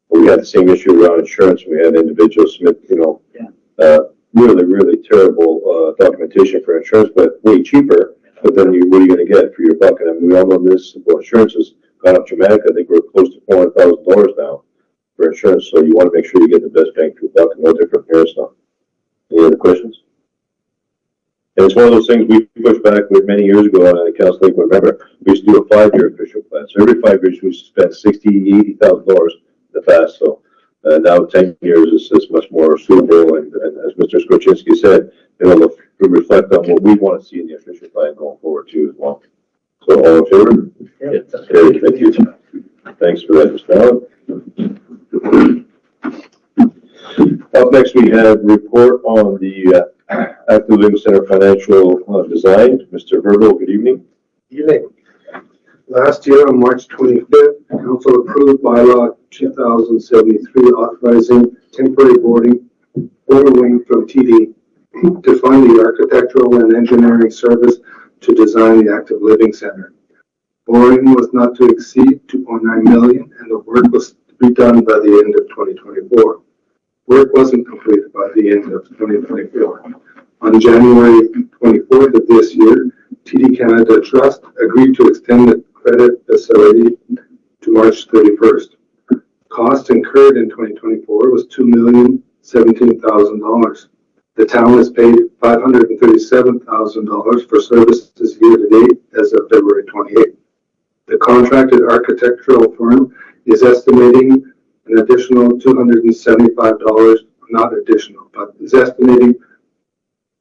we had the same issue around insurance. We had individuals submit, really, really terrible documentation for insurance, but way cheaper. But then what are you going to get for your buck? And I mean, we all know this, insurance has gone up dramatically. I think we're close to $400,000 now for insurance. So you want to make sure you get the best bang for your buck, and no different here. So, any other questions? And it's one of those things we pushed back with many years ago on Council Lake. Remember, we used to do a 5-year official plan. So every 5 years we used to spend $60,000, $80,000 in the past. So now 10 years is much more suitable. And as Mr. Skroczynski said, it'll reflect on what we want to see in the official plan going forward too as well. So all in favor? Yeah. Okay, thank you. Thanks for that, Mr. Allen. Up next, we have report on the Active Living Center financial design. Mr. Herbel, good evening. Evening. Last year on March 25th, Council approved bylaw 2073 authorizing temporary borrowing from TD to fund the architectural and engineering service to design the active living center. Borrowing was not to exceed 2.9 million and the work was to be done by the end of 2024. Work wasn't completed by the end of 2024. On January 24th of this year, TD Canada Trust agreed to extend the credit facility to March 31st. Cost incurred in 2024 was $2,017,000. The town has paid $537,000 for services year to date as of February 28th. The contracted architectural firm is estimating an additional $275, not additional, but is estimating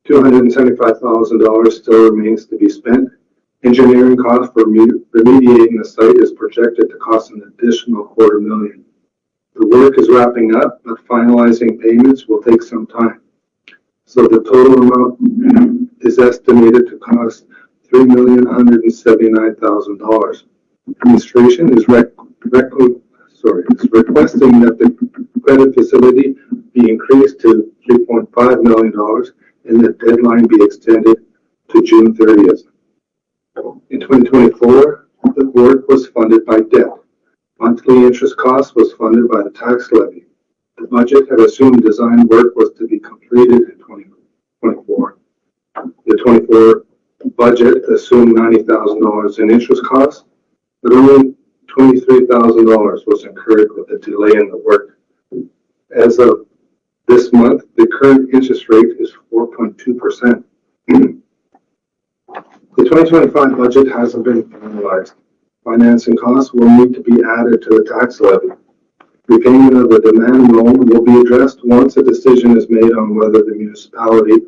$275,000 still remains to be spent. Engineering cost for remediating the site is projected to cost an additional $250,000. The work is wrapping up, but finalizing payments will take some time. So the total amount is estimated to cost $3,179,000. Administration is requesting that the credit facility be increased to $3.5 million and the deadline be extended to June 30th. In 2024, the work was funded by debt. Monthly interest cost was funded by the tax levy. The budget had assumed design work was to be completed in 2024. The 24 budget assumed $90,000 in interest costs, but only $23,000 was incurred with the delay in the work. As of this month, the current interest rate is 4.2%. The 2025 budget hasn't been finalized. Financing costs will need to be added to the tax levy. Repayment of the demand loan will be addressed once a decision is made on whether the municipality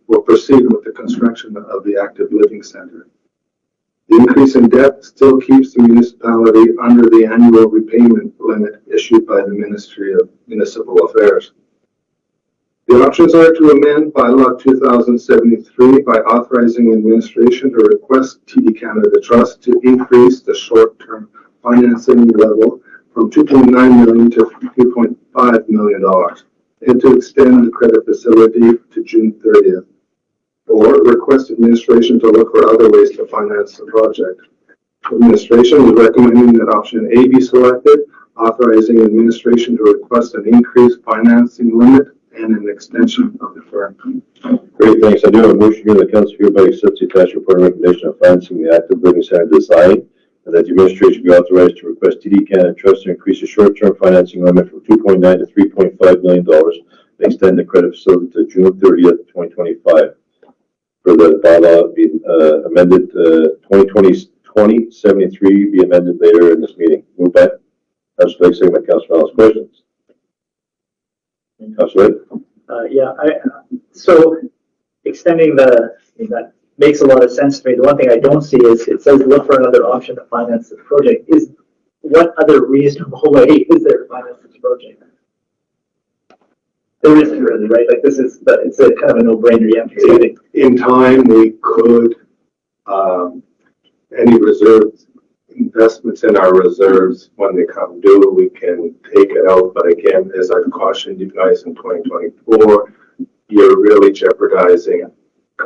will proceed with the construction of the active living center. The increase in debt still keeps the municipality under the annual repayment limit issued by the Ministry of Municipal Affairs. The options are to amend bylaw 2073 by authorizing administration to request TD Canada Trust to increase the short-term financing level from $2.9 million to $3.5 million and to extend the credit facility to June 30th. Or request administration to look for other ways to finance the project. Administration is recommending that option A be selected, authorizing administration to request an increased financing limit and an extension of the firm. Great, thanks. I do have a motion here that council hereby accepts the attached report and recommendation of financing the active living center design, and that the administration be authorized to request TD Canada Trust to increase the short-term financing limit from $2.9 to $3.5 million and extend the credit facility to June 30th, 2025. For the bylaw be amended 2020-73 be amended later in this meeting. Move by Councilor Lake, second by Councilor Ellis. Questions? Councilor Lake? So extending that makes a lot of sense to me. The one thing I don't see is it says look for another option to finance this project. Is what other reasonable way is there to finance this project? There isn't really, right? Like it's a kind of a no-brainer. You have to do it. In time, we could, any reserves, investments in our reserves, when they come due, we can take it out. But again, as I've cautioned you guys in 2024, you're really jeopardizing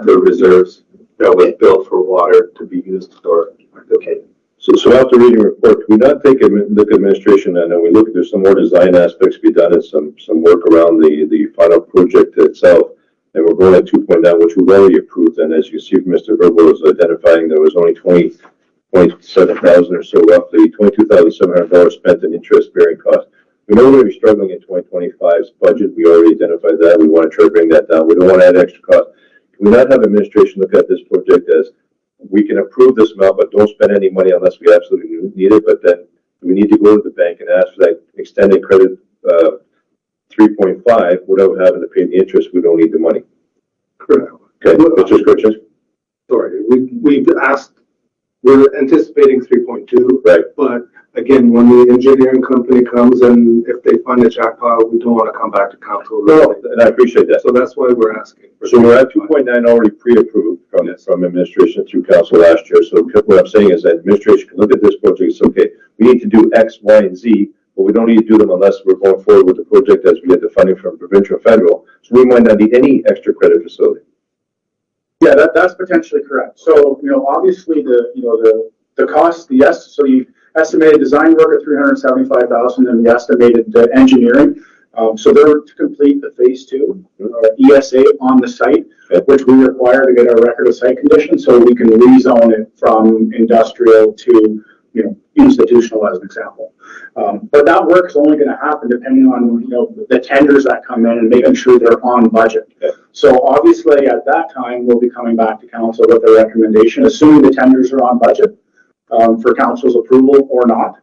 the reserves that was built for water to be used for. Okay. So after reading the report, can we not take a look at administration and then we look at there's some more design aspects to be done and some work around the final project itself. And we're going at 2.9, which we've already approved. And as you see, Mr. Verbal is identifying there was only 27,000 or so, roughly $22,700 spent in interest-bearing costs. We know we're going to be struggling in 2025's budget. We already identified that. We want to try to bring that down. We don't want to add extra cost. Can we not have administration look at this project as we can approve this amount, but don't spend any money unless we absolutely need it. But then we need to go to the bank and ask for that extended credit 3.5 without having to pay the interest. We don't need the money. Correct. Okay, that's just questions. Sorry, we've asked We're anticipating 3.2, Right. but again, when the engineering company comes and if they find a jackpot, we don't want to come back to council. No, and I appreciate that. So that's why we're asking. So we're at 2.9 already pre-approved from administration through council last year. So what I'm saying is that administration can look at this project and say, okay, we need to do X, Y, and Z, but we don't need to do them unless we're going forward with the project as we get the funding from provincial and federal. So we might not need any extra credit facility. Yeah, that's potentially correct. So, obviously the cost, so the estimated design work at $375,000 and the estimated engineering. So they're to complete the phase 2 ESA on the site, which we require to get our record of site condition, so we can rezone it from industrial to, institutional as an example. But that work is only going to happen depending on, the tenders that come in and making sure they're on budget. So obviously at that time, we'll be coming back to council with a recommendation, assuming the tenders are on budget for council's approval or not.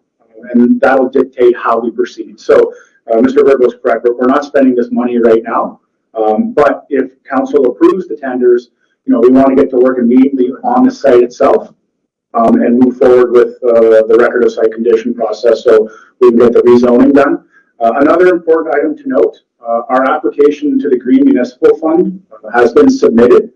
And that'll dictate how we proceed. So Mr. Virgo's correct, but we're not spending this money right now. But if council approves the tenders, we want to get to work immediately on the site itself and move forward with the record of site condition process so we can get the rezoning done. Another important item to note, our application to the Green Municipal Fund has been submitted.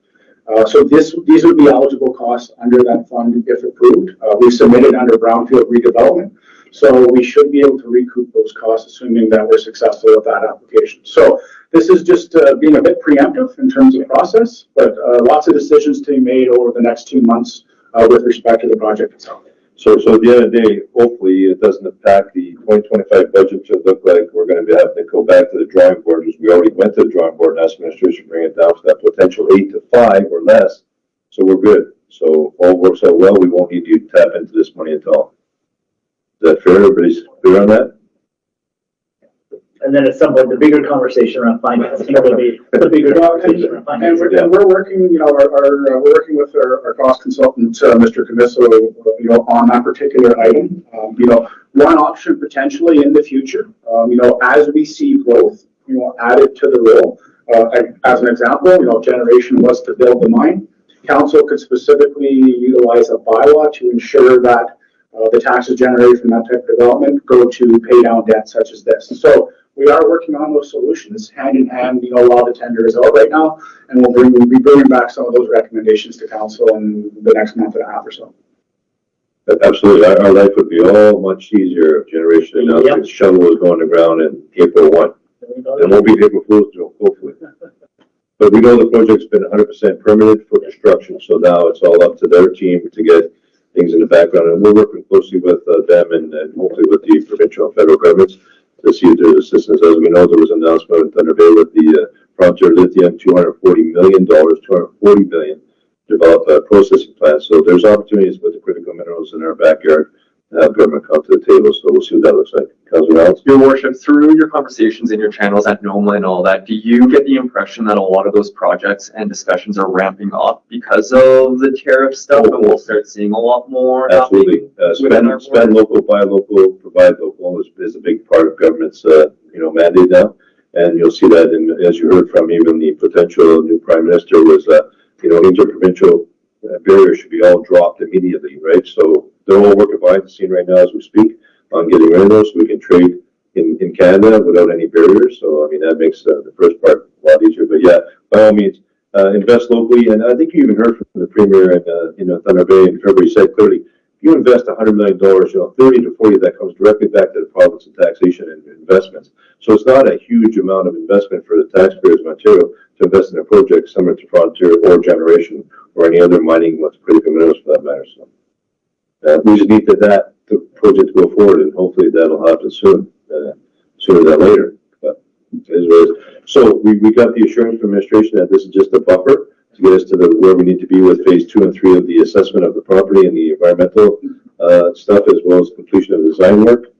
So these would be eligible costs under that fund if approved. We submitted under brownfield redevelopment. So we should be able to recoup those costs, assuming that we're successful with that application. So this is just being a bit preemptive in terms of process, but lots of decisions to be made over the next 2 months with respect to the project itself. So at the end of the day, hopefully it doesn't impact the 2025 budget to look like we're going to be having to go back to the drawing board, because we already went to the drawing board and asked administration to bring it down to that potential 8 to 5 or less. So we're good. So all works out well. We won't need to tap into this money at all. Is that fair? Everybody's clear on that? And then at some point, the bigger conversation around finance, will be the bigger conversation around finance. And we're working, we're working with our cost consultant, Mr. Camiso, on that particular item. One option potentially in the future, as we see growth, added to the role. As an example, generation was to build the mine. Council could specifically utilize a bylaw to ensure that the taxes generated from that type of development go to pay down debt such as this. So we are working on those solutions hand in hand, while the tender is out right now, and we'll be bringing back some of those recommendations to council in the next month and a half or so. Absolutely. Our life would be all much easier if generation announced shovel was going to ground in April 1. It won't be April Fool's Joke, hopefully. But we know the project's been 100% permitted for construction, so now it's all up to their team to get things in the background. And we're working closely with them and hopefully with the provincial and federal governments to see if there's assistance. As we know, there was an announcement in Thunder Bay with the Frontier Lithium, $240 million to develop a processing plant. So there's opportunities with the critical minerals in our backyard to have government come to the table. So we'll see what that looks like. Councilor Allen? Your worship, through your conversations in your channels at NOMA and all that, do you get the impression that a lot of those projects and discussions are ramping up because of the tariff stuff, and we'll start seeing a lot more? Absolutely. Spend local, buy local, provide local is a big part of government's mandate now. And you'll see that as you heard from even the potential new prime minister was interprovincial barriers should be all dropped immediately, right? So they're all working behind the scene right now as we speak on getting rid of those so we can trade in Canada without any barriers. So, that makes the first part a lot easier. But yeah, by all means, invest locally. And I think you even heard from the Premier in Thunder Bay in February said clearly, if you invest $100 million, 30 to 40 of that comes directly back to the province of taxation and investments. So it's not a huge amount of investment for the taxpayers of Ontario to invest in a project similar to Frontier or Generation or any other mining with critical minerals for that matter. So we just need that project to go forward, and hopefully that'll happen soon, sooner than later. But it is what it is. So we got the assurance from administration that this is just a buffer to get us to where we need to be with phase 2 and 3 of the assessment of the property and the environmental stuff, as well as completion of the design work.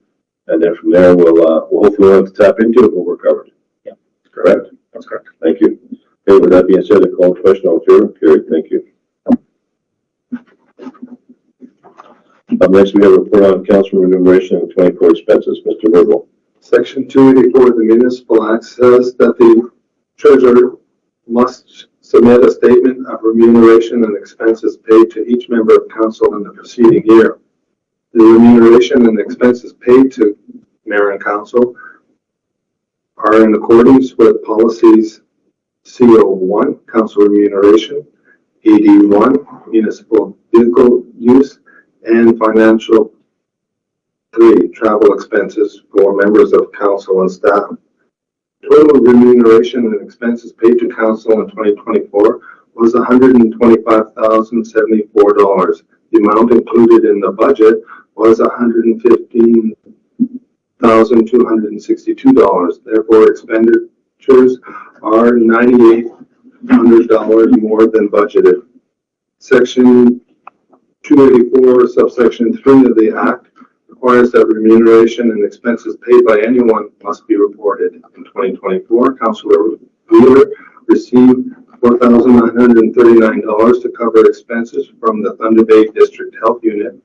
And then from there, we'll hopefully have to tap into it, but we're covered. Yeah. Correct? That's correct. Thank you. Okay, with that being said, I call the question on favor. Carried. Thank you. Up next, we have a report on council remuneration and 24 expenses. Mr. Virgil. Section 284 of the Municipal Act says that the treasurer must submit a statement of remuneration and expenses paid to each member of council in the preceding year. The remuneration and expenses paid to mayor and council are in accordance with policies CO1, council remuneration, AD1, municipal vehicle use, and financial 3, travel expenses for members of council and staff. Total remuneration and expenses paid to council in 2024 was $125,074. The amount included in the budget was $115,262. Therefore, expenditures are $9,800 more than budgeted. Section 284, subsection 3 of the Act requires that remuneration and expenses paid by anyone must be reported. In 2024, Councillor Wheeler received $4,939 to cover expenses from the Thunder Bay District Health Unit.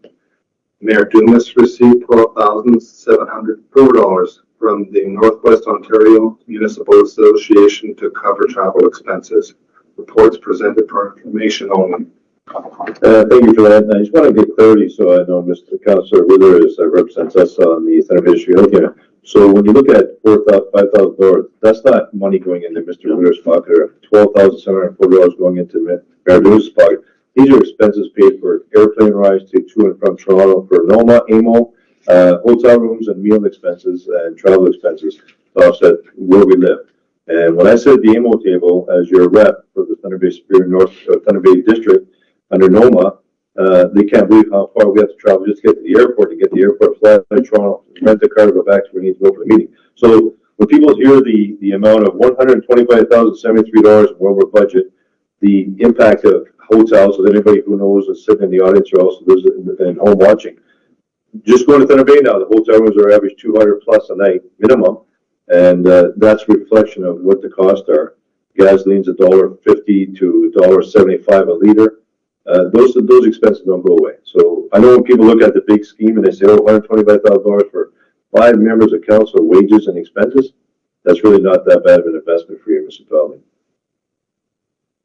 Mayor Dumas received $12,704 from the Northwest Ontario Municipal Association to cover travel expenses. Reports presented for information only. Thank you for that. And I just want to get clarity, so I know Mr. Councillor Wheeler represents us on the Thunder Bay District Health Unit. So when you look at $5,000, that's not money going into Mr. Wheeler's pocket, or $12,704 going into Mayor Dumas' pocket. These are expenses paid for airplane rides to and from Toronto for NOMA, AMO, hotel rooms and meal expenses and travel expenses to offset where we live. And when I said the AMO table, as your rep for the Thunder Bay Superior North Thunder Bay District under NOMA, they can't believe how far we have to travel just to get to the airport, fly to Toronto, rent a car to go back to where we need to go for the meeting. So when people hear the amount of $125,073 over budget, the impact of hotels, so anybody who knows is sitting in the audience or also lives in home watching. Just going to Thunder Bay now, the hotel rooms are average 200 plus a night minimum, and that's a reflection of what the costs are. Gasoline's $1.50 to $1.75 a liter. Those expenses don't go away. So I know when people look at the big scheme and they say, oh, $125,000 for 5 members of council wages and expenses, that's really not that bad of an investment for your municipality.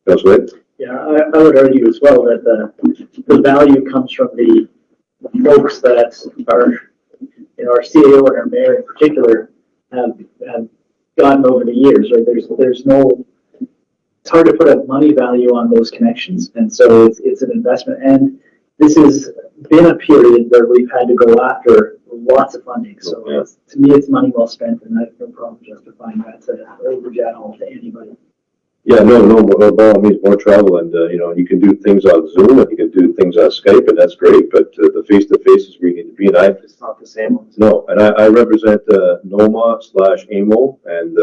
Councilor? Yeah, I would argue as well that the value comes from the folks that are, our CAO and our mayor in particular have gotten over the years, right? There's no, it's hard to put a money value on those connections. And so it's an investment. And this has been a period where we've had to go after lots of funding. So to me, it's money well spent, and I have no problem justifying that to anybody. Yeah, no, by all means, more travel, and you can do things on Zoom and you can do things on Skype, and that's great. But the face-to-face is where you need to be, and It's not the same. No, and I represent NOMA/AMO, and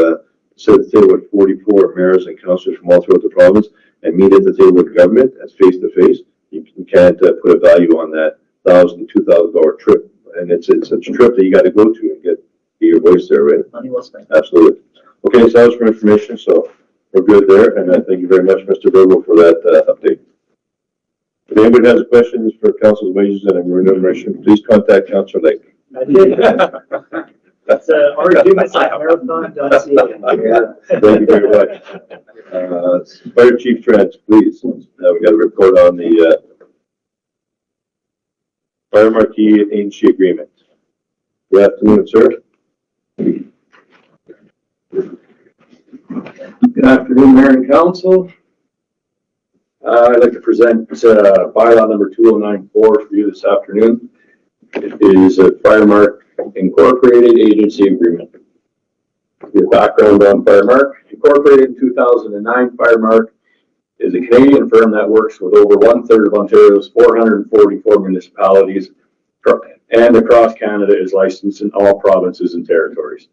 sit at the table with 44 mayors and councillors from all throughout the province, and meet at the table with government as face-to-face. You can't put a value on that $1,000, $2,000 trip, and it's a trip that you got to go to and get your voice there, right? Money well spent. Absolutely. Okay, so that was for information, so we're good there, and thank you very much, Mr. Virgo, for that update. If anybody has questions for council's wages and remuneration, please contact Councillor Lake. I did. That's rdumas@marathon.ca. Thank you very much. Fire Chief Trent, please. We got a report on the Fire Marquee agency agreement. Good afternoon, sir. Good afternoon, Mayor and Council. I'd like to present bylaw number 2094 for you this afternoon. It is a Firemark Incorporated agency agreement. Your background on Firemark Incorporated in 2009. Firemark is a Canadian firm that works with over 1/3 of Ontario's 444 municipalities and across Canada is licensed in all provinces and territories.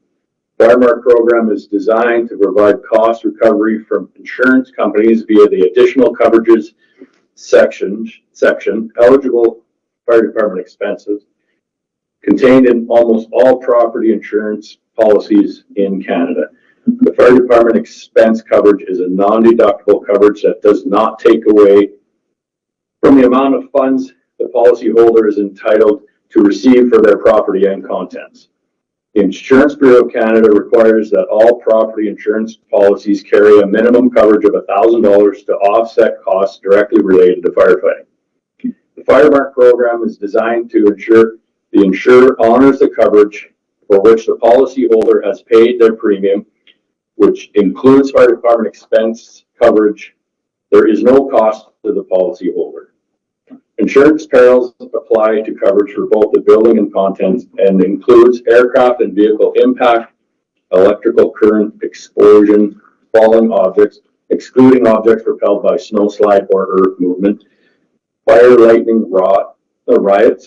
Firemark program is designed to provide cost recovery from insurance companies via the additional coverages section, eligible fire department expenses, contained in almost all property insurance policies in Canada. The fire department expense coverage is a non-deductible coverage that does not take away from the amount of funds the policyholder is entitled to receive for their property and contents. The Insurance Bureau of Canada requires that all property insurance policies carry a minimum coverage of $1,000 to offset costs directly related to firefighting. The Firemark program is designed to ensure the insurer honors the coverage for which the policyholder has paid their premium, which includes fire department expense coverage. There is no cost to the policyholder. Insurance perils apply to coverage for both the building and contents and includes aircraft and vehicle impact, electrical current, explosion, falling objects, excluding objects propelled by snow slide or earth movement, fire, lightning, riot,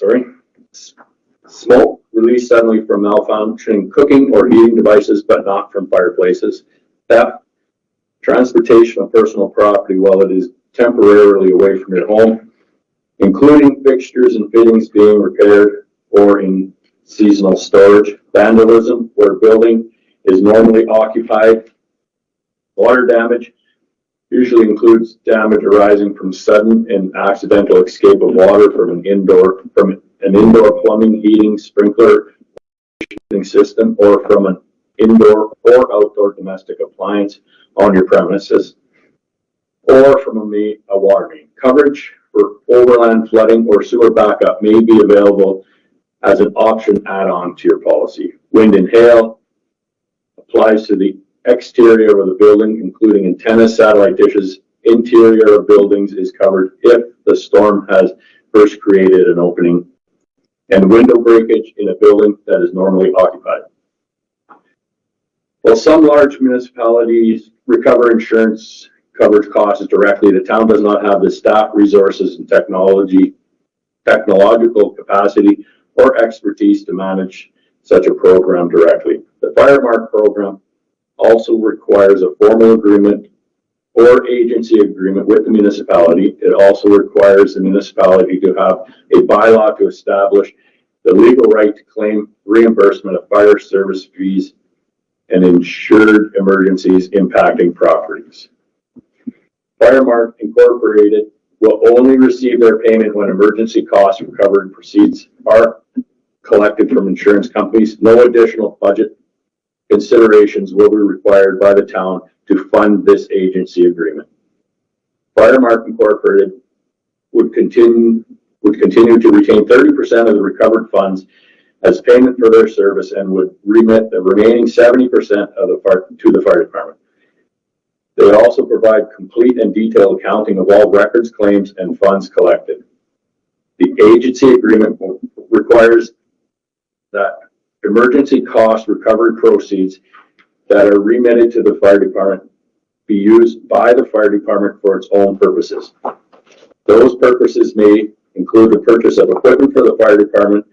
smoke released suddenly from malfunctioning cooking or heating devices, but not from fireplaces, theft, transportation of personal property while it is temporarily away from your home, including fixtures and fittings being repaired or in seasonal storage, vandalism where building is normally occupied, water damage usually includes damage arising from sudden and accidental escape of water from an indoor plumbing, heating, sprinkler system, or from an indoor or outdoor domestic appliance on your premises, or from a water main. Coverage for overland flooding or sewer backup may be available as an option add-on to your policy. Wind and hail applies to the exterior of the building, including antennas, satellite dishes. Interior of buildings is covered if the storm has first created an opening, and window breakage in a building that is normally occupied. While some large municipalities recover insurance coverage costs directly, the town does not have the staff, resources, and technological capacity or expertise to manage such a program directly. The Firemark program also requires a formal agreement or agency agreement with the municipality. It also requires the municipality to have a bylaw to establish the legal right to claim reimbursement of fire service fees and insured emergencies impacting properties. Firemark Incorporated will only receive their payment when emergency cost recovery proceeds are collected from insurance companies. No additional budget considerations will be required by the town to fund this agency agreement. Firemark Incorporated would continue to retain 30% of the recovered funds as payment for their service and would remit the remaining 70% to the fire department. They also provide complete and detailed accounting of all records, claims, and funds collected. The agency agreement requires that emergency cost recovery proceeds that are remitted to the fire department be used by the fire department for its own purposes. Those purposes may include the purchase of equipment for the fire department,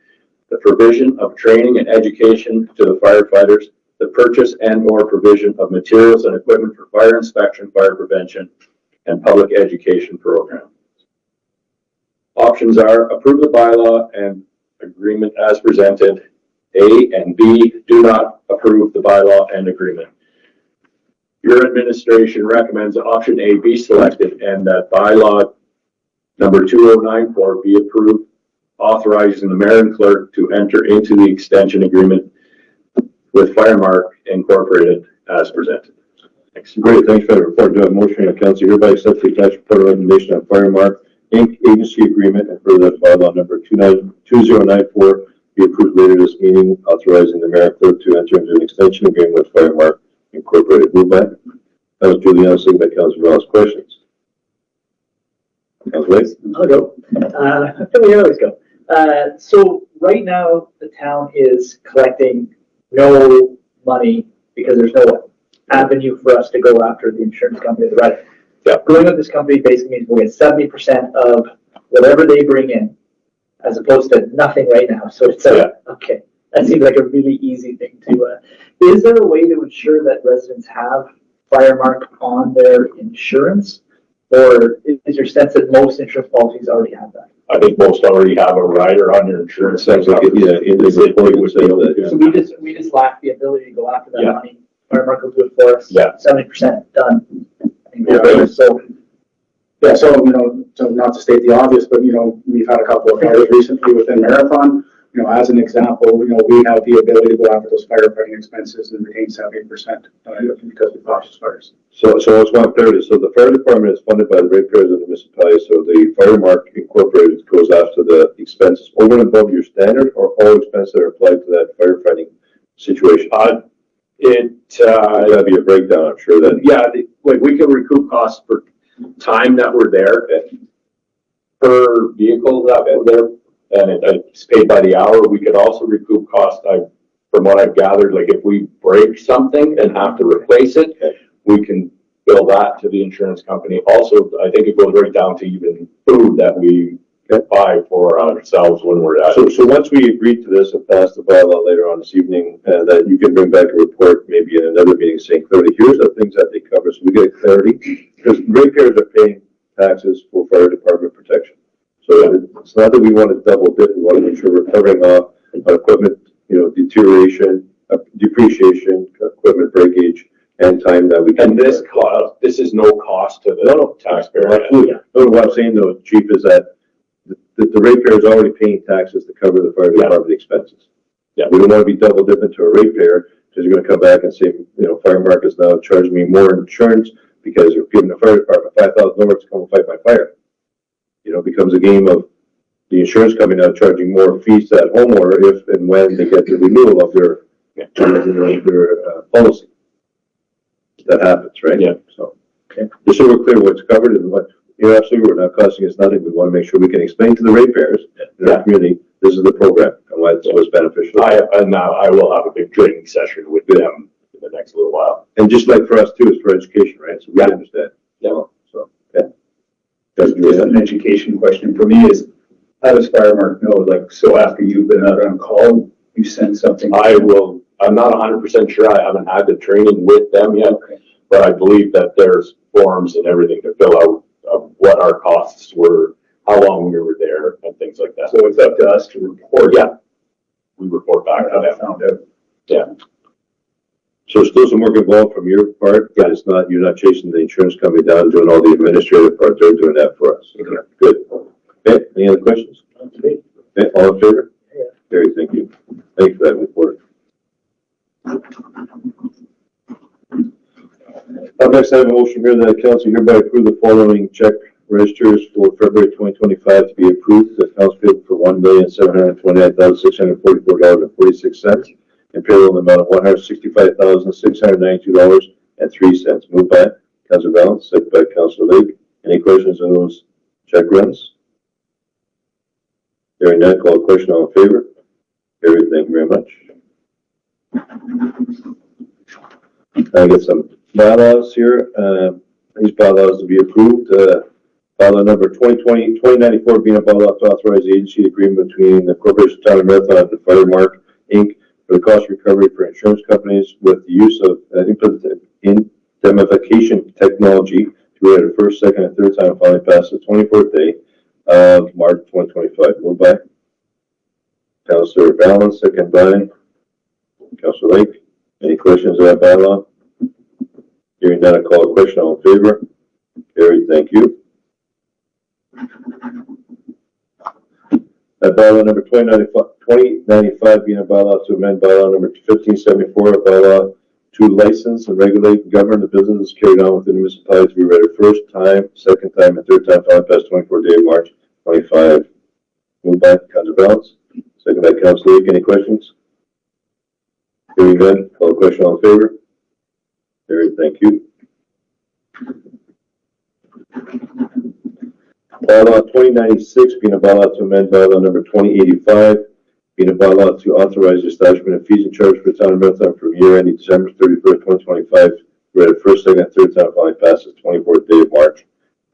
the provision of training and education to the firefighters, the purchase and or provision of materials and equipment for fire inspection, fire prevention, and public education programs. Options are approve the bylaw and agreement as presented, A, and B, do not approve the bylaw and agreement. Your administration recommends option A be selected and that bylaw number 2094 be approved, authorizing the mayor and clerk to enter into the extension agreement with Firemark Incorporated as presented. Thanks. Great, thanks for the report. Do I have a motion that council hereby accepts the attached report recommendation on Firemark Inc. agency agreement and further that bylaw number 2094 be approved later this meeting, authorizing the mayor and clerk to enter into an extension agreement with Firemark Incorporated. Move by Councilor Giuliano, second by Councilor Ross. Questions? Councilor White? I'll go. We always go. So right now, the town is collecting no money because there's no avenue for us to go after the insurance company. Right? Yeah. Going with this company basically means we'll get 70% of whatever they bring in, as opposed to nothing right now. So it's okay. That seems like a really easy thing to. Is there a way to ensure that residents have Firemark on their insurance, or is your sense that most insurance policies already have that? I think most already have a rider on your insurance. Sounds like it, yeah, in this report would say that, yeah. So we just lack the ability to go after that money. Firemark will do it for us. Yeah. 70% done. I think So, so not to state the obvious, but we've had a couple of fires recently within Marathon as an example, we have the ability to go after those firefighting expenses and retain 70%, because we purchase fires. So I just want clarity. So the fire department is funded by the ratepayers of the municipality. So the Fire Mark Incorporated goes after the expenses over and above your standard, or all expenses that are applied to that firefighting situation. That'd be a breakdown, I'm sure that. Like we can recoup costs for time that we're there per vehicle that we're there, and it's paid by the hour. We could also recoup costs. From what I've gathered, like if we break something and have to replace it, we can bill that to the insurance company. Also, I think it goes right down to even food that we buy for ourselves when we're at. So once we agree to this and pass the bylaw later on this evening, that you can bring back a report maybe in another meeting saying clearly, here's the things that they cover, so we get clarity. Because ratepayers are paying taxes for fire department protection. So it's not that we want to double dip, we want to make sure we're covering off equipment, deterioration, depreciation, equipment breakage, and time that we can. And this is no cost to the taxpayer. Absolutely. No, what I'm saying though, Chief, is that the ratepayer is already paying taxes to cover the fire department expenses. Yeah. We don't want to be double dipping to a ratepayer because you're going to come back and say, Fire Mark is now charging me more insurance because you're giving the fire department $5,000 to come and fight my fire. It becomes a game of the insurance company now charging more fees to that homeowner if and when they get the renewal of their policy. That happens, right? Yeah. So, just so we're clear what's covered and what. You're absolutely, we're not costing us nothing. We want to make sure we can explain to the ratepayers in our community, this is the program and why it's beneficial. I will have a big training session with them in the next little while. And just like for us too, it's for education, right? So we understand. Yeah. So, Just an education question for me is, how does Fire Mark know, so after you've been out on call, you send something? I'm not 100% sure. I haven't had the training with them yet, but I believe that there's forms and everything to fill out of what our costs were, how long we were there, and things like that. So it's up to us to report. Yeah. We report back How on that that. found out. Yeah. So still some work involved from your part, but you're not chasing the insurance company down, doing all the administrative part. They're doing that for us. Okay. Good. Okay. Any other questions? Okay. All in favor? Yeah. Gary, thank you. Thank you for that report. Up next, I have a motion here that the council hereby approve the following check registers for February 2025 to be approved. The accounts payable for $1,729,644.46 and payroll in the amount of $165,692.03. Moved by Councilor Balance, second by Councilor Lake. Any questions on those check runs? Hearing none, call a question. All in favor? Carried. Thank you very much. I get some bylaws here. These bylaws to be approved. Bylaw number 2094 being a bylaw to authorize the agency agreement between the Corporation of Town of Marathon and the Fire Mark Inc. for the cost recovery for insurance companies with the use of indemnification technology to read the first, second, and third time finally past the 24th day of March 2025. Moved by Councilor Balance, second by Councilor Lake. Any questions on that bylaw? Hearing none, I call a question. All in favor? Carried. Thank you. Bylaw number 2095 being a bylaw to amend bylaw number 1574, a bylaw to license and regulate and govern the businesses carried on within the municipality to be read the first time, second time, and third time finally past 24 day of March 25. Moved by Councilor Balance, second by Councilor Lake. Any questions? Hearing none, call a question. All in favor? Carried. Thank you. Bylaw 2096 being a bylaw to amend bylaw number 2085 being a bylaw to authorize the establishment of fees and charges for the town of Marathon from year ending December 31st, 2025. Read it first, second, and third time finally passes 24th day of March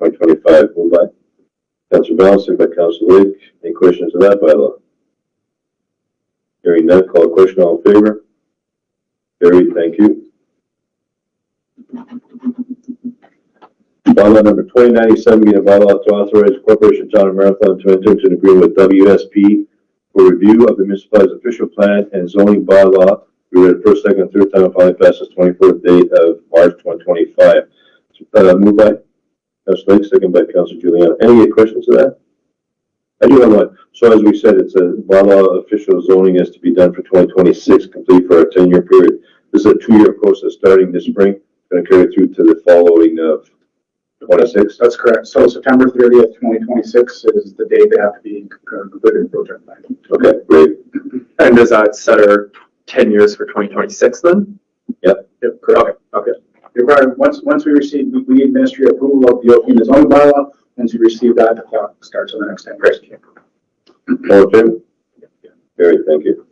2025. Moved by Councilor Balance, second by Councilor Lake. Any questions on that bylaw? Hearing none, call a question. All in favor? Carried. Thank you. Bylaw number 2097 being a bylaw to authorize the Corporation of Town of Marathon to enter into an agreement with WSP for review of the municipality's official plan and zoning bylaw. We read it first, second, and third time finally passes 24th day of March 2025. Moved by Councilor Lake, second by Councilor Juliana. Any questions to that? I do have one. So as we said, it's a bylaw official zoning is to be done for 2026, complete for a 10-year period. This is a 2-year process starting this spring, going to carry through to the following of 26. That's correct. So September 30th, 2026 is the date they have to be completed the project plan. Okay, great. And does that set our 10 years for 2026 then? Yep, correct. Okay. Once we receive, we need ministry approval of the opening of the zoning bylaw. Once we receive that, the clock starts on the next 10 years. All in favor? Carried, thank you.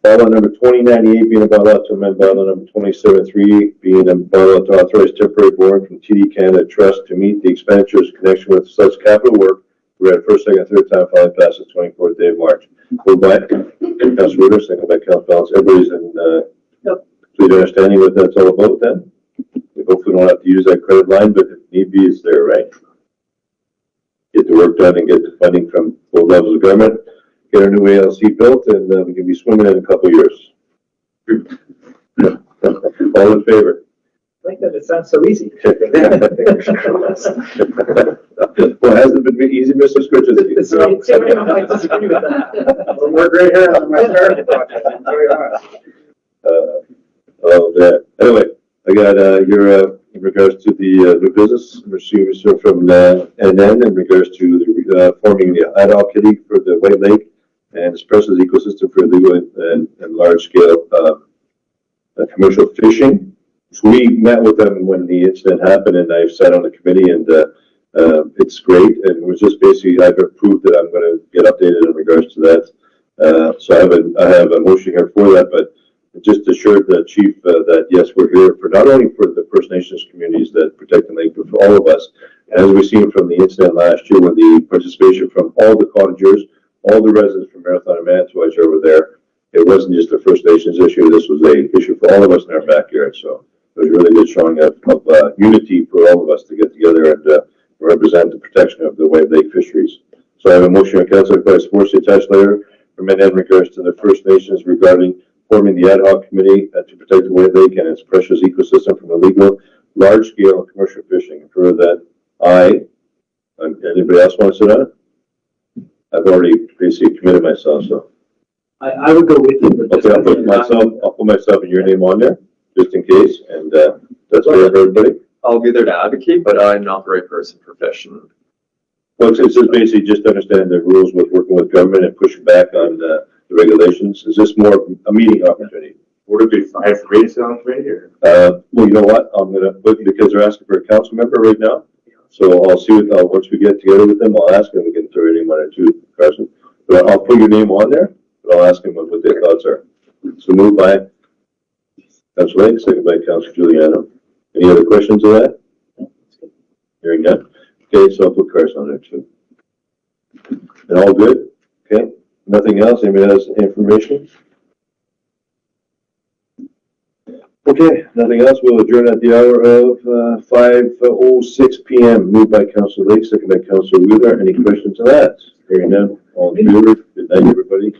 Bylaw number 2098 being a bylaw to amend bylaw number 27.3 being a bylaw to authorize temporary borrowing from TD Canada Trust to meet the expenditures in connection with such capital work. We read first, second, third time, finally passed the 24th day of March. Moved by Councilor Ritter, second by Councilor Balance. Everybody's in complete understanding what that's all about then? We hopefully don't have to use that credit line, but if need be, it's there, right? Get the work done and get the funding from both levels of government, get our new ALC built, and we can be swimming in a couple of years. All in favor? I like that it sounds so easy. Well, it hasn't been easy, Mr. Scritches. So I don't like to disagree with that. Well, we're great here on my starting project. I'm very honest. Anyway, I got your in regards to the new business, received from NN in regards to the forming the ad hoc committee for the White Lake and Espresso's ecosystem for legal and large scale commercial fishing. So we met with them when the incident happened, and I've sat on the committee, and it's great. And it was just basically I've approved that I'm going to get updated in regards to that. So I have a motion here for that, but just assured the chief that yes, we're here for not only for the First Nations communities that protect the lake, but for all of us. And as we've seen from the incident last year, with the participation from all the cottagers, all the residents from Marathon and Manitowoc over there, it wasn't just a First Nations issue. This was a issue for all of us in our backyard. So it was really good showing of unity for all of us to get together and represent the protection of the White Lake fisheries. So I have a motion on Council by supports the attached letter from NN in regards to the First Nations regarding forming the ad hoc committee to protect the White Lake and its precious ecosystem from illegal, large-scale commercial fishing. For that, anybody else want to sit on it? I've already basically committed myself, so. I would go with you. Okay, I'll put myself and your name on there, just in case, and that's for everybody. I'll be there to advocate, but I'm not the right person for fishing. Well, it's just basically just understanding the rules with working with government and pushing back on the regulations. Is this more a meeting opportunity? Would it be fine for me to sit on the committee, or? Well, you know what? I'm gonna put, because they're asking for a council member right now. So I'll see what, once we get together with them, I'll ask them, we can throw your name on it too, Carson. But I'll put your name on there, but I'll ask them what their thoughts are. So moved by Councilor Lake, second by Councilor Giuliano. Any other questions of that? Hearing none. Okay, so I'll put Carson on there too. And all good? Okay. Nothing else? Anybody has information? Okay, nothing else. We'll adjourn at the hour of 5:06 p.m. Moved by Councilor Lake, second by Councilor Wheeler. Any questions on that? Hearing none. All in favor? Good night, everybody.